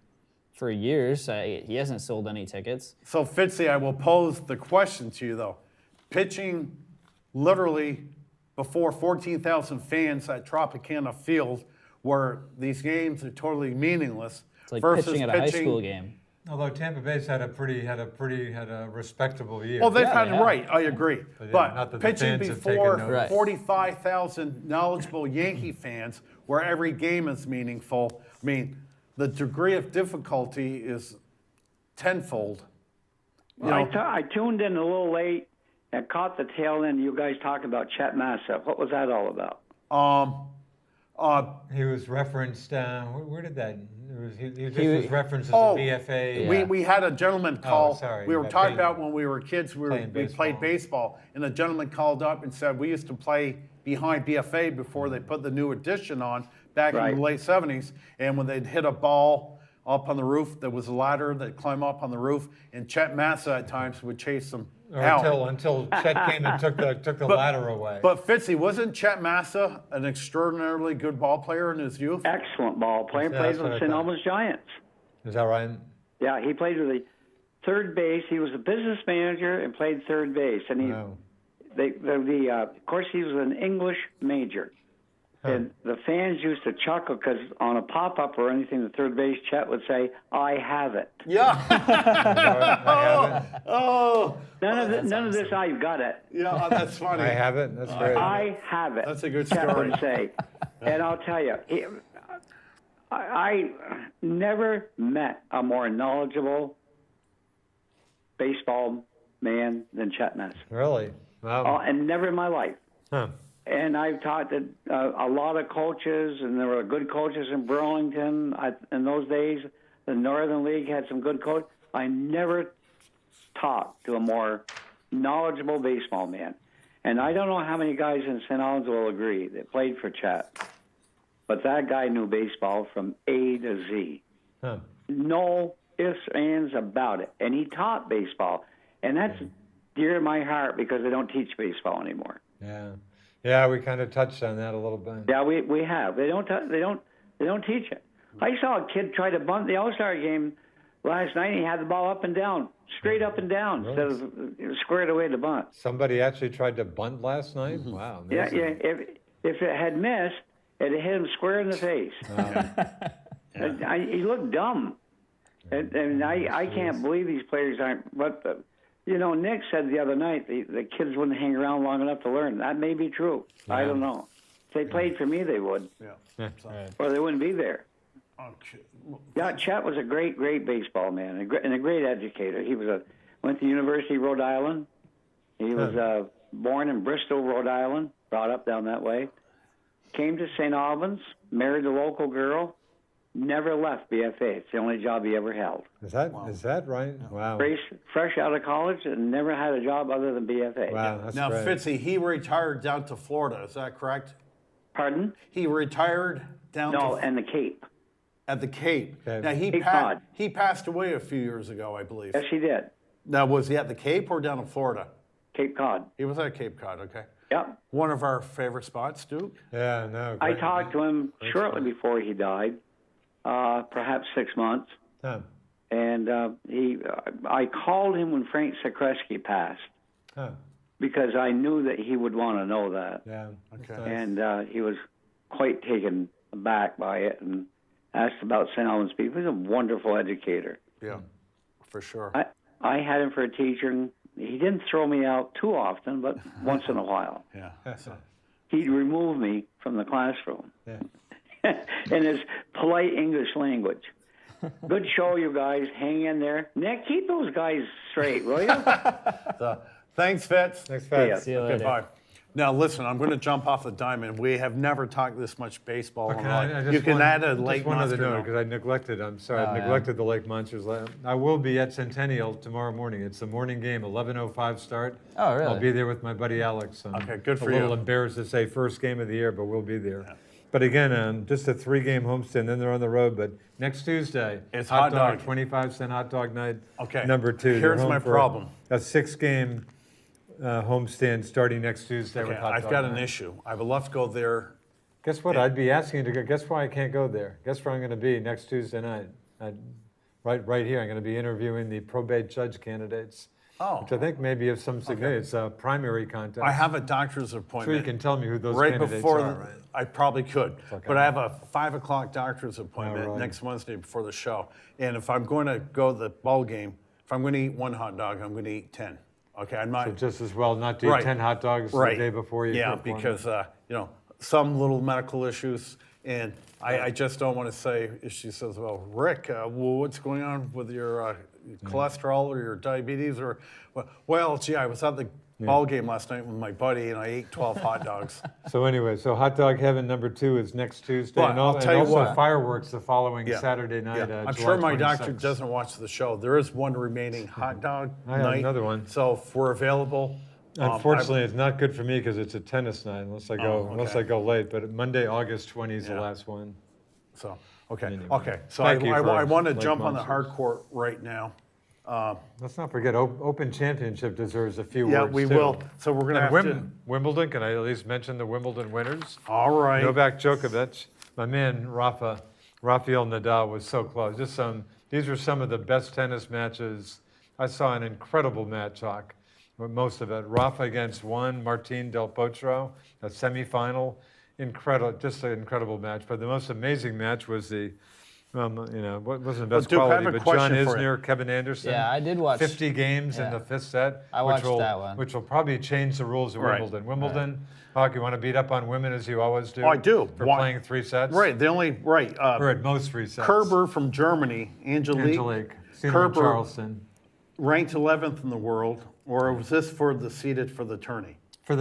years. He hasn't sold any tickets. So, Fitzy, I will pose the question to you, though. Pitching literally before 14,000 fans at Tropicana Field, where these games are totally meaningless, It's like versus pitching at a high school game. Although Tampa Bay's had a respectable year. Well, they've Yeah, had they it have. right. I agree. But, yeah, But not that the pitching fans have taken before notice. Right. 45,000 knowledgeable Yankee fans, where every game is meaningful, I mean, the degree of difficulty is tenfold. You Well, know, I tuned in a little late and caught the tail end of you guys talking about Chet Massa. What was that all about? He was referenced. Where did that? He just He- was referenced as Oh, a BFA. Yeah. We had a gentleman call. sorry, We were about talking baseball. about when we were kids, we Playing played baseball, and a gentleman called up and said, we used to play behind BFA before they put the new edition on back in Right. the late 70s, and when they'd hit a ball up on the roof, there was a ladder that climbed up on the roof, and Chet Massa at times would chase them Or out. until Chet came and took the ladder away. But Fitzy, wasn't Chet Massa an extraordinarily good ball player in his youth? Excellent ball player. Yeah, Played that's what with I the thought. St. Giants. Is that right? Yeah, he played with the third base. He was a business manager and played third base. And he, Wow. of course, he was an English major. And the fans used to chuckle because on a pop-up or anything, the third base Chet would say, "I have it." Yeah. I have it. Oh. None of this. I've got it. Yeah, that's funny. I have it. That's great. I have it. That's a good Chet story. would say, and I'll tell you, I never met a more knowledgeable baseball man than Chet Massa. Really? Wow. And never in my life. Huh. And I've talked to a lot of coaches, and there were good coaches in Burlington in those days. The Northern League had some good coaches. I never talked to a more knowledgeable baseball man. And I don't know how many guys in St. Albans will agree that played for Chet, but that guy knew baseball from A to Z. Huh. No ifs, ands about it. And he taught baseball. And that's dear to my heart because they don't teach baseball anymore. Yeah. Yeah, we kind of touched on that a little bit. Yeah, we have. They don't teach it. I saw a kid try to bunt the All-Star game last night. He had the ball up and down, straight up and down, instead of squared away to bunt. Somebody actually tried to bunt last night? Wow. Yeah, amazing. yeah. If it had missed, it had hit him square in the face. He looked dumb. And I can't believe these players aren't. But Nick said the other night the kids wouldn't hang around long enough to learn. That may be true. Yeah. I don't know. If they played for me, they would. Yeah. Or they wouldn't be there. Okay. Yeah, Chet was a great baseball man and a great educator. He went to University of Rhode Island. He was born in Bristol, Rhode Island, brought up down that way. Came to St. Albans, married a local girl, never left BFA. It's the only job he ever held. Is that right? Wow. Fresh out of college and never had a job other than BFA. Wow, that's Now, great. Fitzy, he retired down to Florida. Is that correct? Pardon? He retired down and the Cape. at the Cape. Okay. Now, Cape Cod. he passed away a few years ago, I believe. Yes, he did. Now, was he at the Cape or down in Florida? Cape Cod. He was at Cape Cod, okay. Yep. One of our favorite spots, Duke. Yeah, no. I great. talked to him Great shortly spot. before he died, perhaps 6 months. Huh. And I called him when Frank Sekreski passed Huh. because I knew that he would want to know that. Yeah. Okay. And he was quite taken aback by it and asked about St. Albans people. He's a wonderful educator. Yeah, for sure. I had him for a teacher, and he didn't throw me out too often, but once in a while. Yeah. So, He'd remove me from the classroom Yeah. in his polite English language. Good show, you guys. Hang in there. Nick, keep those guys straight, will you? thanks, Fitz. Thanks, Pat. See you later. Goodbye. Now, listen, I'm going to jump off the diamond. We have never talked this much baseball. Okay, You can add a Lake just one other Monster note now. because I neglected. I'm sorry, I neglected the Lake Monsters. I will be at Centennial tomorrow morning. It's the morning game, 11:05 start. Oh, really? I'll be there with my buddy Alex. I'm Okay, good for a little you. embarrassed to say first game of the year, but we'll be there. But again, just a 3-game homestand. Then they're on the road. But next Tuesday, It's hot dog. 25-cent hot dog night. Okay, Number 2. They're here's home my for problem. A 6-game homestand starting next Tuesday with Okay, hot I've dog got an night. issue. I would love to go there. Guess what? I'd be asking you to go. Guess why I can't go there? Guess where I'm going to be next Tuesday night? Right here. I'm going to be interviewing the probate judge candidates, Oh, which I think maybe of some significance. It's a primary contest. I have a doctor's Sure, appointment. you can tell me who those right candidates before are, right? I probably could, okay. but I have a 5 o'clock doctor's appointment right. next Wednesday before the show. And if I'm going to go to the ball game, if I'm going to eat one hot dog, I'm going to eat 10. Okay, I'm not. So just as well not to eat Right. 10 hot dogs Right. the day before you. Yeah, perform. because some little medical issues, and I just don't want to say. She says, "Well, Rick, what's going on with your cholesterol or your diabetes?" Or, well, gee, I was at the ball game last night with my buddy, and I ate 12 hot dogs. So anyway, so hot dog heaven number 2 is next Tuesday, But and, I'll and tell you also what. fireworks the following Yeah. Saturday night. Yeah. I'm July sure my doctor 26th. doesn't watch the show. There is one remaining hot dog I have night. another one. So if we're available. Unfortunately, it's not good for me because it's a tennis night unless I go unless okay. I go late. But Monday, August 20 is the Yeah. last one. So okay, Anyway. okay. So Thank you for I want to Lake jump on the Monsters. hard court right now. Let's not forget Open Championship deserves a few Yeah, words we too. will. So we're gonna And have to. Wimbledon. Can I at least mention the Wimbledon winners? All right. Novak Djokovic, my man Rafael Nadal was so close. These were some of the best tennis matches. I saw an incredible match, Hawk. Most of it. Rafa against Martin Del Potro, a semifinal. Incredible, just an incredible match. But the most amazing match was the, what wasn't the best Duke, I have quality, a but John question for you. Isner, Kevin Anderson. Yeah, I did watch. 50 games in yeah. the 5th set. I which watched will, that one. Which will probably change the rules of Right. Wimbledon. Hawk, you want to beat up on women as you always do? Oh, I do. For Why- playing 3 sets? Right. The only right. Or at most 3 sets. Kerber from Germany, Angelique Seen her in Kerber, Charleston. ranked 11th in the world, or was this for the seeded for the tourney? I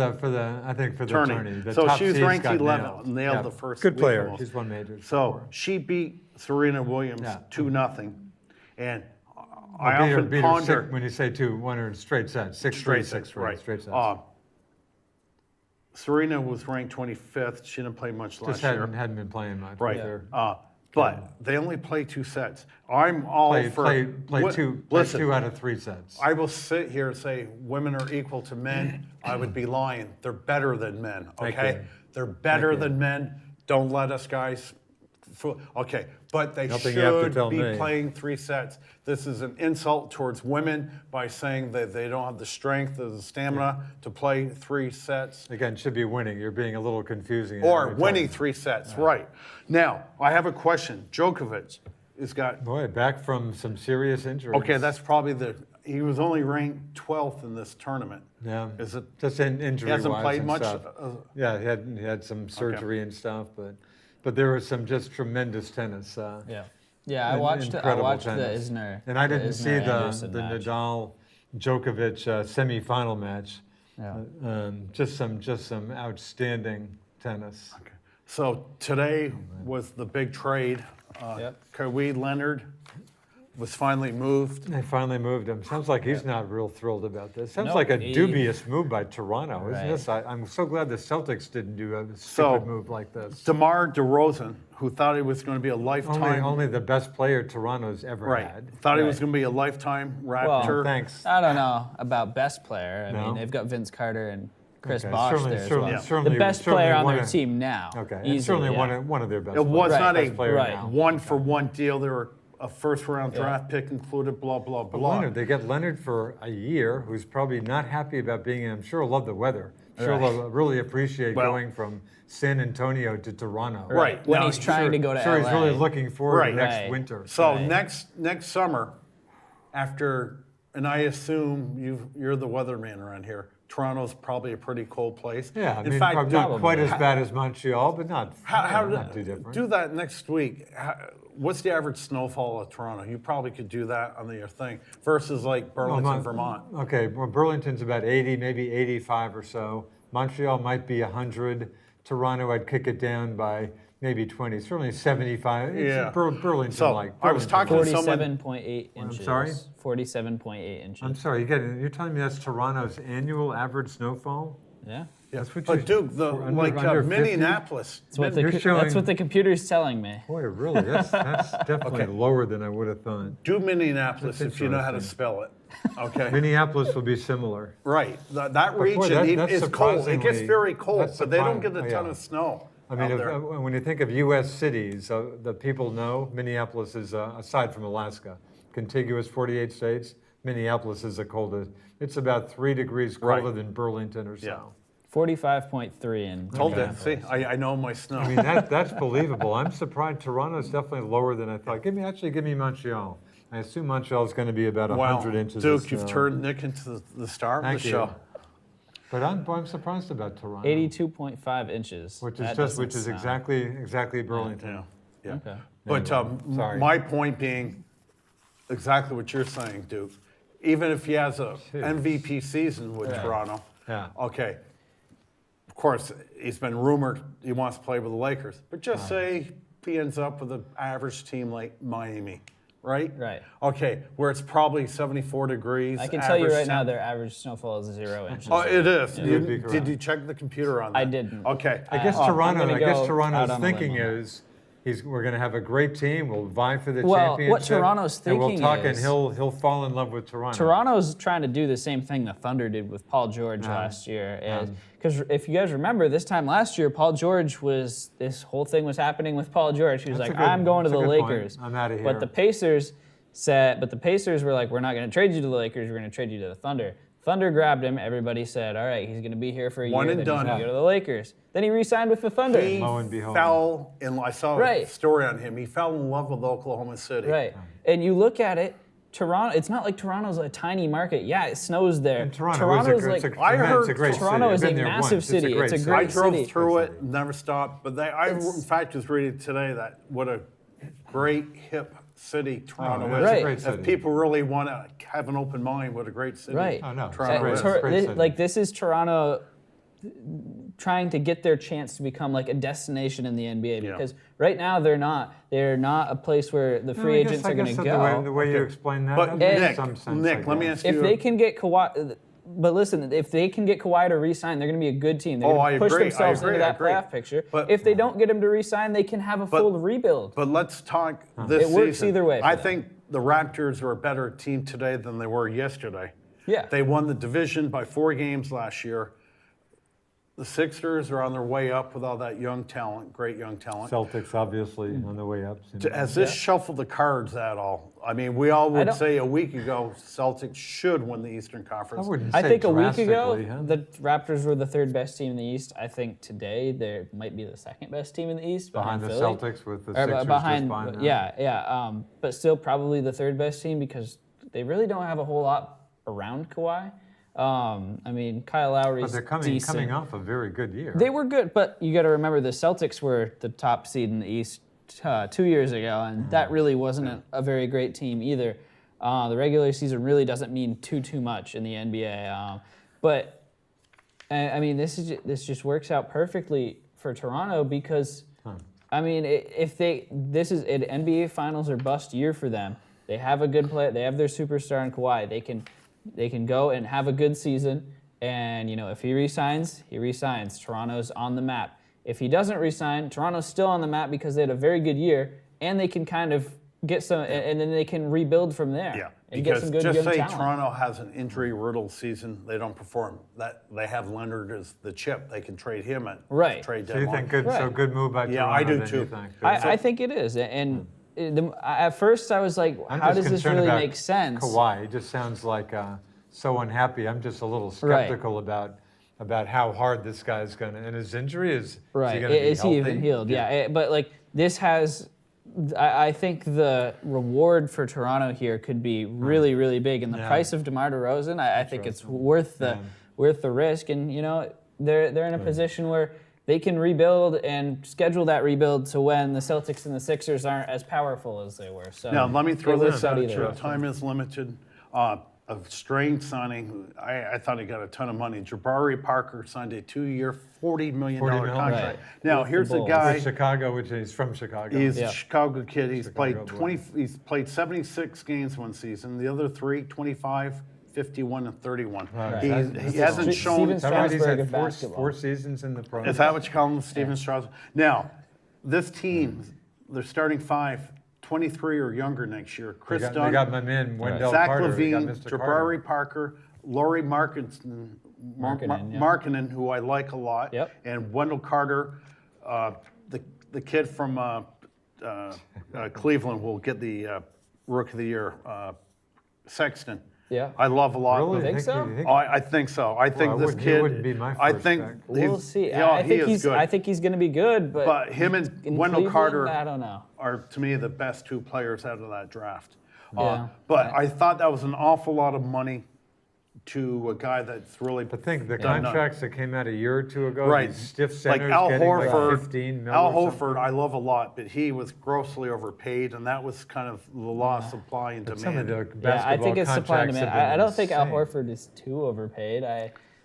think for the tourney. The So top she was seeds ranked got 11th, nailed Yeah. the first Good week player. almost. She's won majors. So before. she beat Serena Williams Yeah. 2-0, and Well, I often beat her ponder. when you say 2, 1 in straight sets, 6-3, Straight 6-3, right. straight sets. Serena was ranked 25th. She didn't play much last Just year. hadn't been playing much. Right. They're- But they only play 2 sets. I'm all for play two out of 3 sets. I will sit here and say women are equal to men. I would be lying. They're better than men. Thank Okay, you. they're better than men. Don't let us guys. Okay, but they Nothing you have to should tell be me. playing 3 sets. This is an insult towards women by saying that they don't have the strength or the stamina to play 3 sets. Again, should be winning. You're being a little confusing. Or every time. winning 3 sets, right. Now, I have a question. Djokovic has got, Boy, back from some serious injuries. okay, that's probably he was only ranked 12th in this tournament. Yeah. Is it, Just injury he hasn't wise played and much? Stuff. Yeah, he had some surgery and stuff, but there was some just tremendous tennis. Yeah, I watched the incredible tennis. Isner. And I didn't see the Anderson match. Nadal Djokovic semifinal match. Yeah. Just some outstanding tennis. So today was the big trade. Yep. Kawhi Leonard was finally moved. They finally moved him. Sounds like he's not real thrilled about this. Sounds No, like a he- dubious move by Toronto, isn't Right. this? I'm so glad the Celtics didn't do a So, stupid move like this. DeMar DeRozan, who thought he was going to be a lifetime. Only the best player Toronto's ever right. had. Thought he was Right. going to be a lifetime Well, Raptor. Thanks. I don't know about best player. I No? mean, they've got Vince Carter and Chris Okay, Bosh certainly- there as certainly- well. certainly- the best certainly player on one their of- team now. Okay, and Easily, certainly yeah. one of their best It was players. not Best a player right. now. one-for-one deal. There were a first-round draft pick included, blah, blah, But blah. Leonard, they get Leonard for a year, who's probably not happy about being in. I'm sure he'll love the weather. Sure, Right. he'll really appreciate Well- going from San Antonio to Toronto. Right. When Now, he's trying to go to Sure, LA. he's really looking forward Right. to next Right. winter. So Right. next summer, after, and I assume you're the weatherman around here. Toronto's probably a pretty cold place. Yeah, I In mean, fact, not quite as bad as Montreal, but not too different. do that next week. What's the average snowfall of Toronto? You probably could do that on your thing versus like Burlington, Vermont. Okay, well, Burlington's about 80, maybe 85 or so. Montreal might be 100. Toronto, I'd kick it down by maybe 20. Certainly 75. It's Yeah. Burlington So, like. I was talking to someone. 47.8 inches. sorry? 47.8 inches. I'm sorry, you're telling me that's Toronto's annual average snowfall? Yeah. That's what But Duke, under 50? Minneapolis. You're showing- That's what the computer's telling me. Boy, really, that's definitely Okay. lower than I would have thought. Do Minneapolis That's if you know how to interesting. spell it. Okay. Minneapolis will be similar. Right. That boy, region that's is cold. It gets surprisingly- very cold, that's but they don't get a surprising- ton yeah. of snow. I mean, out there. when you think of U.S. cities, the people know Minneapolis is, aside from Alaska, contiguous 48 states, Minneapolis is the coldest. It's about 3 degrees colder Right. than Burlington or so. Yeah. 45.3 in Told you. Minneapolis. See, I know my snow. I mean, that's believable. I'm surprised. Toronto's definitely lower than I thought. Give me Montreal. I assume Montreal's going to be about 100 inches Duke, of snow. you've turned Nick into the star of Thank the you. show. But I'm surprised about Toronto. 82.5 inches. Which That is doesn't sound- exactly Burlington. Yeah. Okay. But sorry. my point being exactly what you're saying, Duke. Even if he has a MVP season with Toronto, Yeah. okay. Of course, he's been rumored he wants to play with the Lakers. But just say he ends up with an average team like Miami, right? Right. Okay, where it's probably 74 degrees. I can tell you average right now temp- their average snowfall is 0 inches. Oh, it is. You'd be Did correct. you check the computer on that? I didn't. Okay. I guess I'm Toronto. gonna I guess go out Toronto's on a limb thinking on that. is we're going to have a great team. We'll vie for the Well, what championship. Toronto's and we'll thinking talk, and is- he'll fall in love with Toronto. Toronto's trying to do the same thing the Thunder did with Paul George last year. Because if you guys remember, this time last year, this whole thing was happening with Paul George. He was That's like, a good- I'm going to that's the a good point. Lakers. I'm outta But here. the Pacers were like, we're not going to trade you to the Lakers. We're going to trade you to the Thunder. Thunder grabbed him. Everybody said, all right, he's going to be here for a One year. and then done. He's going to go to the Lakers. Then he re-signed with the Thunder. He Lo and behold. fell in. I saw a Right. story on him. He fell in love with Oklahoma City. Right. And you look at it, Toronto, it's not like Toronto's a tiny market. Yeah, it snows there. And Toronto's Toronto's a, like, I heard it's a great Toronto city. is I've a been there massive once. city. It's a city. great I drove city. through it, never stopped. But in fact, was reading today that what a great hip city Toronto yeah, is. it's a Right. great city. If people really want to have an open mind, what a great city. Right. Oh, no. Toronto It's is. a great city. Like this is Toronto trying to get their chance to become like a destination in the NBA Yeah. because right now they're not. They're not a place where the free agents are going to The go. way you explain that, But that makes Nick, some sense, I let me guess. ask you. If they can get Kawhi, But listen, if they can get Kawhi to re-sign, they're going to be a good team. They're going to push themselves into that playoff picture. But if they don't get him to re-sign, they can have a full rebuild. But let's talk this season. It works either way for I them. think the Raptors are a better team today than they were yesterday. Yeah. They won the division by 4 games last year. The Sixers are on their way up with all that young talent, great young talent. Celtics obviously on the way up. Has this shuffled the cards at all? I mean, we all would say a week ago Celtics should win the Eastern Conference. I think a week ago, huh? the Raptors were the 3rd best team in the East. I think today they might be the 2nd best team in the East behind the Philly. Celtics with the Sixers behind, just behind them. Yeah. But still probably the 3rd best team because they really don't have a whole lot around Kawhi. I mean, Kyle Lowry's But they're coming off a very good year. They were good, but you got to remember the Celtics were the top seed in the East 2 years ago, and that really wasn't a very great team either. The regular season really doesn't mean too much in the NBA. But I mean, this just works out perfectly for Toronto because I mean, this is an NBA Finals or bust year for them. They have a good player. They have their superstar in Kawhi. They can go and have a good season, and if he resigns, he resigns. Toronto's on the map. If he doesn't resign, Toronto's still on the map because they had a very good year, and they can kind of get some, and then they can rebuild from there. Yeah, and get because some good just young say talent. Toronto has an injury-riddled season, they don't perform. That they have Leonard as the chip. They can trade him at trade So you deadline. think good? So Right. good move by Toronto. I do then, too. You think? I think it is, and at first I was like, I'm how just does this concerned really about make sense? Kawhi, it just sounds like so unhappy. I'm just a little skeptical about how hard this guy's going to. And his injury is Right. he going to be Is he even healthy? healed? Yeah. But like this has, I think the reward for Toronto here could be really, really big. And the price of DeMar DeRozan, I think it's worth the risk. And they're in a position where they can rebuild and schedule that rebuild to when the Celtics and the Sixers aren't as powerful as they were. So Now, let me throw it this works out at either you. way. Time is limited. A strange signing. I thought he got a ton of money. Jabari Parker signed a 2-year, $40 million $40 million. contract. Right. Now, With the here's a Bulls. guy. Chicago, which is from Chicago. He's Yeah. a Chicago kid. He's Chicago played boy. He's played 76 games one season. The other 3, 25, 51, and 31. Right. He hasn't Steven shown. Is that right? He's Strasburg had of four basketball. seasons in the pro. Is that what you call him, Steven Strasburg? Now, this team, they're starting 5, 23 or younger next year. Chris They Dunn, got my man Wendell Zach Carter. They got Levine, Mr. Jabari Parker, Laurie Markkinen, Markkinen, who I like a lot, Yep. and Wendell Carter, the kid from Cleveland will get the Rookie of the Year, Sexton. Yeah. I love a lot. Really? Think so? You think- Oh, I think so. I think this he kid. wouldn't be my I first think pick. We'll he's- see. yeah, I think he is he's. good. I think he's going to be good, But him and in Wendell Cleveland, Carter I don't know. are, to me, the best 2 players out of that draft. Yeah. But I thought that was an awful lot of money to a guy that's really. But think the done contracts that came out a year or two ago, Right. these stiff Like centers Al getting Horford. like 15 mil Al or something. Horford, I love a lot, but he was grossly overpaid, and that was kind of the law of supply and But some of demand. the Yeah, I basketball think it's supply and contracts demand. have been I don't think Al insane. Horford is too overpaid.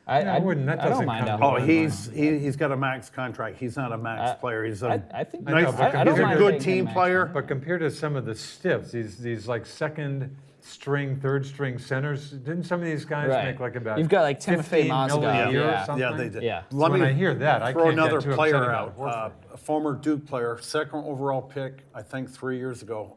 I wouldn't- that I don't doesn't mind come Al to Oh, Horford. he's got a max contract. He's not a max player. He's a I think I know, but I don't he's a mind good paying him team max player. money. But compared to some of the stiffs, these like second string, third string centers, didn't some of these guys Right. make like about You've got like Timofey 15 mil a Mozgov, year yeah. or something? Yeah, they did. Yeah. So when I hear that, I throw can't another get too player upset out. about Horford. A former Duke player, 2nd overall pick, I think 3 years ago.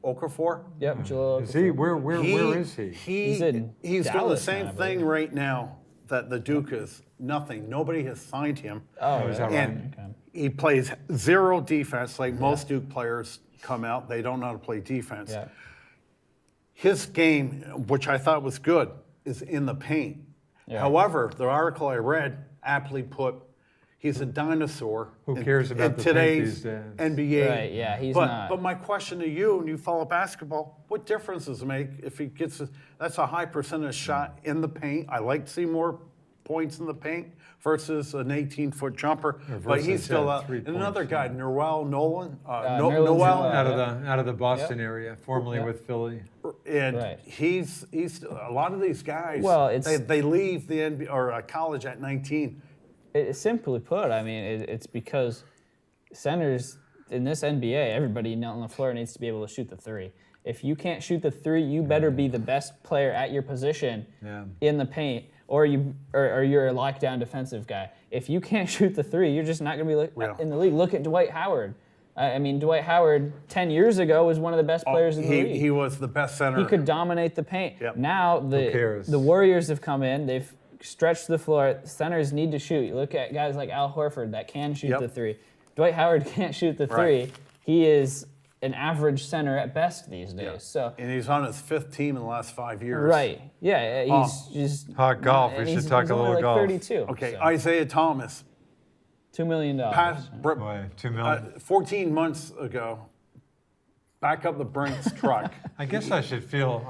Okafor. Yep, Joel Is he? Okafor. Where is he? He's in He's doing the Dallas same now, I thing believe. right now that the Duke is. Nothing. Nobody has signed him. Oh, is that yeah. right? And he plays 0 defense, like most Duke players come out. They don't know how to play defense. Yeah. His game, which I thought was good, is in the paint. Yeah. However, the article I read aptly put, he's a dinosaur. Who cares about in the paint today's these days? NBA? Right, yeah, he's but, not. But my question to you, and you follow basketball, what difference does it make if he gets that's a high percentage shot in the paint? I like to see more points in the paint versus an 18-foot jumper. But he's versus, still yeah, out. 3 And another points, guy, yeah. Nerwell Nolan. Nerlens Noel. Noel. Out of the Boston area, formerly with Philly. And Right. he's a lot of these guys. Well, it's- they leave the NBA or college at 19. Simply put, I mean, it's because centers in this NBA, everybody on the floor needs to be able to shoot the 3. If you can't shoot the 3, you better be the best player at your position Yeah. in the paint, or you're a lockdown defensive guy. If you can't shoot the three, you're just not going to be in the league. Look at Dwight Howard. I mean, Dwight Howard 10 years ago was one of the best players in the league. He was the best center. He could dominate the paint. Yep. Now cares? the Warriors have come in. They've stretched the floor. Centers need to shoot. You look at guys like Al Horford that can shoot the three. Dwight Howard can't shoot the three. Right. He is an average center at best these days. Yeah. So and he's on his 5th team in the last 5 years. right, yeah, he's just Hot golf. We and should he's talk a only little like golf. 32. Okay, so Isaiah Thomas. $2 million. Boy, 2 million. 14 months ago, back up the Brinks truck. I guess I should feel.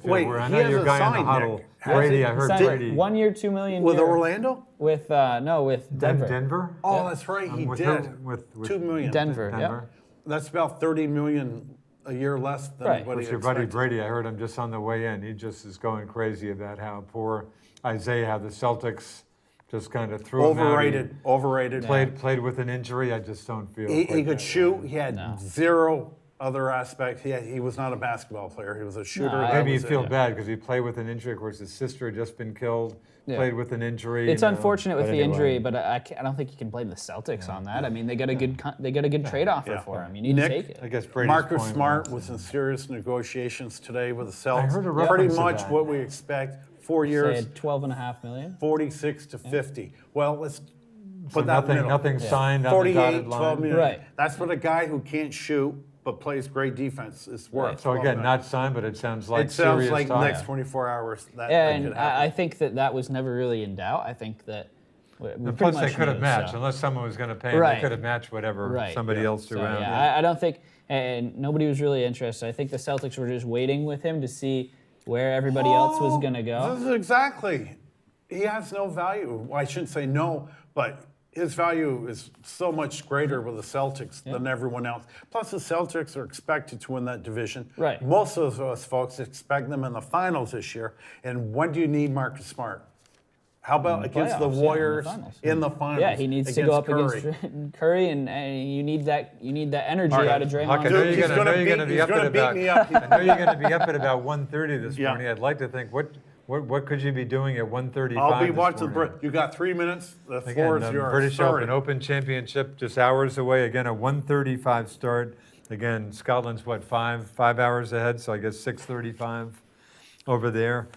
Wait, where I he know has your a guy in sign, the huddle. Nick. Brady, I heard Signed Brady. 1 year, $2 million. With year. Orlando? With with Denver. Denver? Oh, that's right, he with did. who? With $2 million. Denver. Denver. That's about $30 million a year less than Right. what he With your buddy expected. Brady, I heard him just on the way in. He just is going crazy about how poor Isaiah, how the Celtics just kind of threw him out. Overrated. Played with an injury. I just don't feel. He quite could that shoot. way. He had zero other aspects. He was not a basketball player. He was a shooter. No, That Maybe you was feel it. bad because he played with an injury. Of course, his sister had just been killed. Yeah. Played with an injury. It's you know. unfortunate with But the anyway. injury, but I don't think you can blame the Celtics on that. I mean, they got a good trade offer for him. You need Nick, to take it. I guess Brady's Marcus point Smart was- was in serious negotiations today with the Celtics. heard a Pretty reference to much that. what we expect. 4 They years, had $12.5 million. 46 to 50. Well, let's So put that in the middle. nothing signed on the 48, dotted 12 line. million. Right. That's what a guy who can't shoot but plays great defense is worth. So again, 12 not signed, but it sounds like It sounds serious like talk. next 24 hours that And could happen. I think that was never really in doubt. I think that we And pretty plus, they much could have knew, matched so. unless someone was going to pay. Them, Right. They could have matched whatever Right. somebody else threw So, out. yeah, I don't think, and nobody was really interested. I think the Celtics were just waiting with him to see where everybody else was going to go. This is exactly. He has no value. Well, I shouldn't say no, but his value is so much greater with the Celtics than everyone else. Plus, the Celtics are expected to win that division. Right. Most of us folks expect them in the finals this year. And when do you need Marcus Smart? How about against the playoffs, yeah, in the Warriors finals. in the finals? Yeah, he needs to go up Curry? against Curry, and you need that energy All right. out of Draymond. Huck, I know Dude, you're he's going gonna to beat- be he's up at gonna beat about. me up. I know you're going to be up at about 1:30 this Yeah. morning. I'd like to think what could you be doing at 1:35? I'll be this watching the morning? You got 3 minutes. The floor Again, is the yours. British Sorry. Open Open Championship just hours away. Again, a 1:35 start. Again, Scotland's what 5 hours ahead, so I guess 6:35 over there.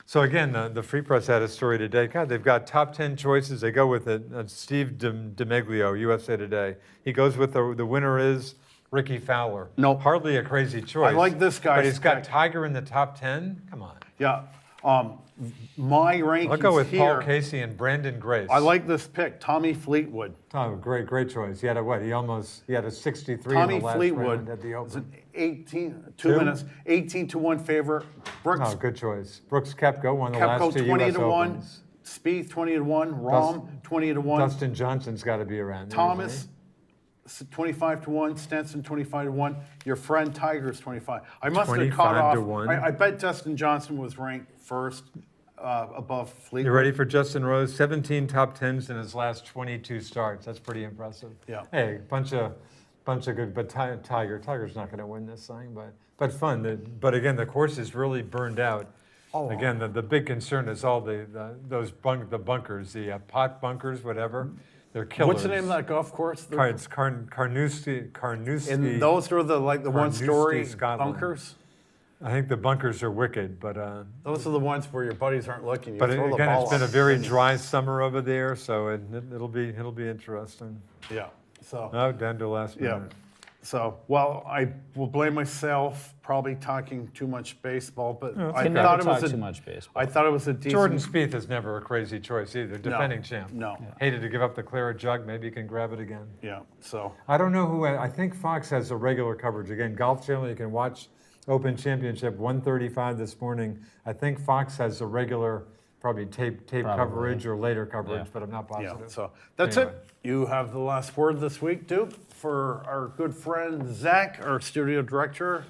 So again, the Free Press had a story today. God, they've got top 10 choices. They go with it. Steve DiMeglio, USA Today. He goes with the winner is Ricky Fowler. Nope. Hardly a crazy choice. like this guy's But he's got pick. Tiger in the top 10. Come on. Yeah. My rankings I'll go with here. Paul Casey and Brandon Grace. I like this pick, Tommy Fleetwood. Oh, great choice. He had a what? He had a 63 Tommy in the last Fleetwood round at the is Open. an 18, Two? 2 minutes, 18 to 1 favorite. Brooks Oh, good choice. Brooks Koepka won the last Koepka two 20 U.S. to 1, Opens. Spieth 20 to 1, Rahm 20 to 1, Dustin Johnson's got to be around there. Thomas 25 to 1, Stenson 25 to 1. Your friend Tiger's 25. I must have 25 caught off. to 1. I bet Dustin Johnson was ranked first above Fleetwood. You ready for Justin Rose? 17 top 10s in his last 22 starts. That's pretty impressive. Yeah. Hey, bunch of good, but Tiger's not going to win this thing, but fun. But again, the course is really burned out. Oh. Again, the big concern is all the bunkers, the pot bunkers, whatever. They're killers. What's the name of that golf course? It's Carnoustie. And those are the one-story Carnoustie, Scotland. bunkers. I think the bunkers are wicked, but Those are the ones where your buddies aren't looking. You throw the again, ball it's been a up. very dry summer over there, so it'll be interesting. Yeah. So. Oh, down to the last Yeah. minute. So, well, I will blame myself, probably talking too much baseball, but I Can thought never it was talk a, too much baseball. I thought it was a decent. Jordan Spieth is never a crazy choice either. Defending champ. No. Hated to give up the claret jug. Maybe you can grab it again. Yeah. So. I don't know who. I think Fox has a regular coverage. Again, Golf Channel. You can watch Open Championship 1:35 this morning. I think Fox has a regular, probably tape coverage or later coverage, Yeah. but I'm not Yeah. positive. So that's Anyway. it. You have the last word this week, Duke, for our good friend Zach, our studio director,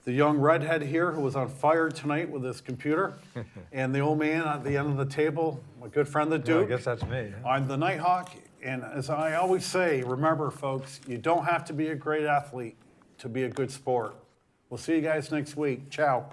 the young redhead here who was on fire tonight with his computer, and the old man at the end of the table, my good friend the Yeah, I Duke. guess that's me. I'm the Nighthawk, and as I always say, remember, folks, you don't have to be a great athlete to be a good sport. We'll see you guys next week. Ciao.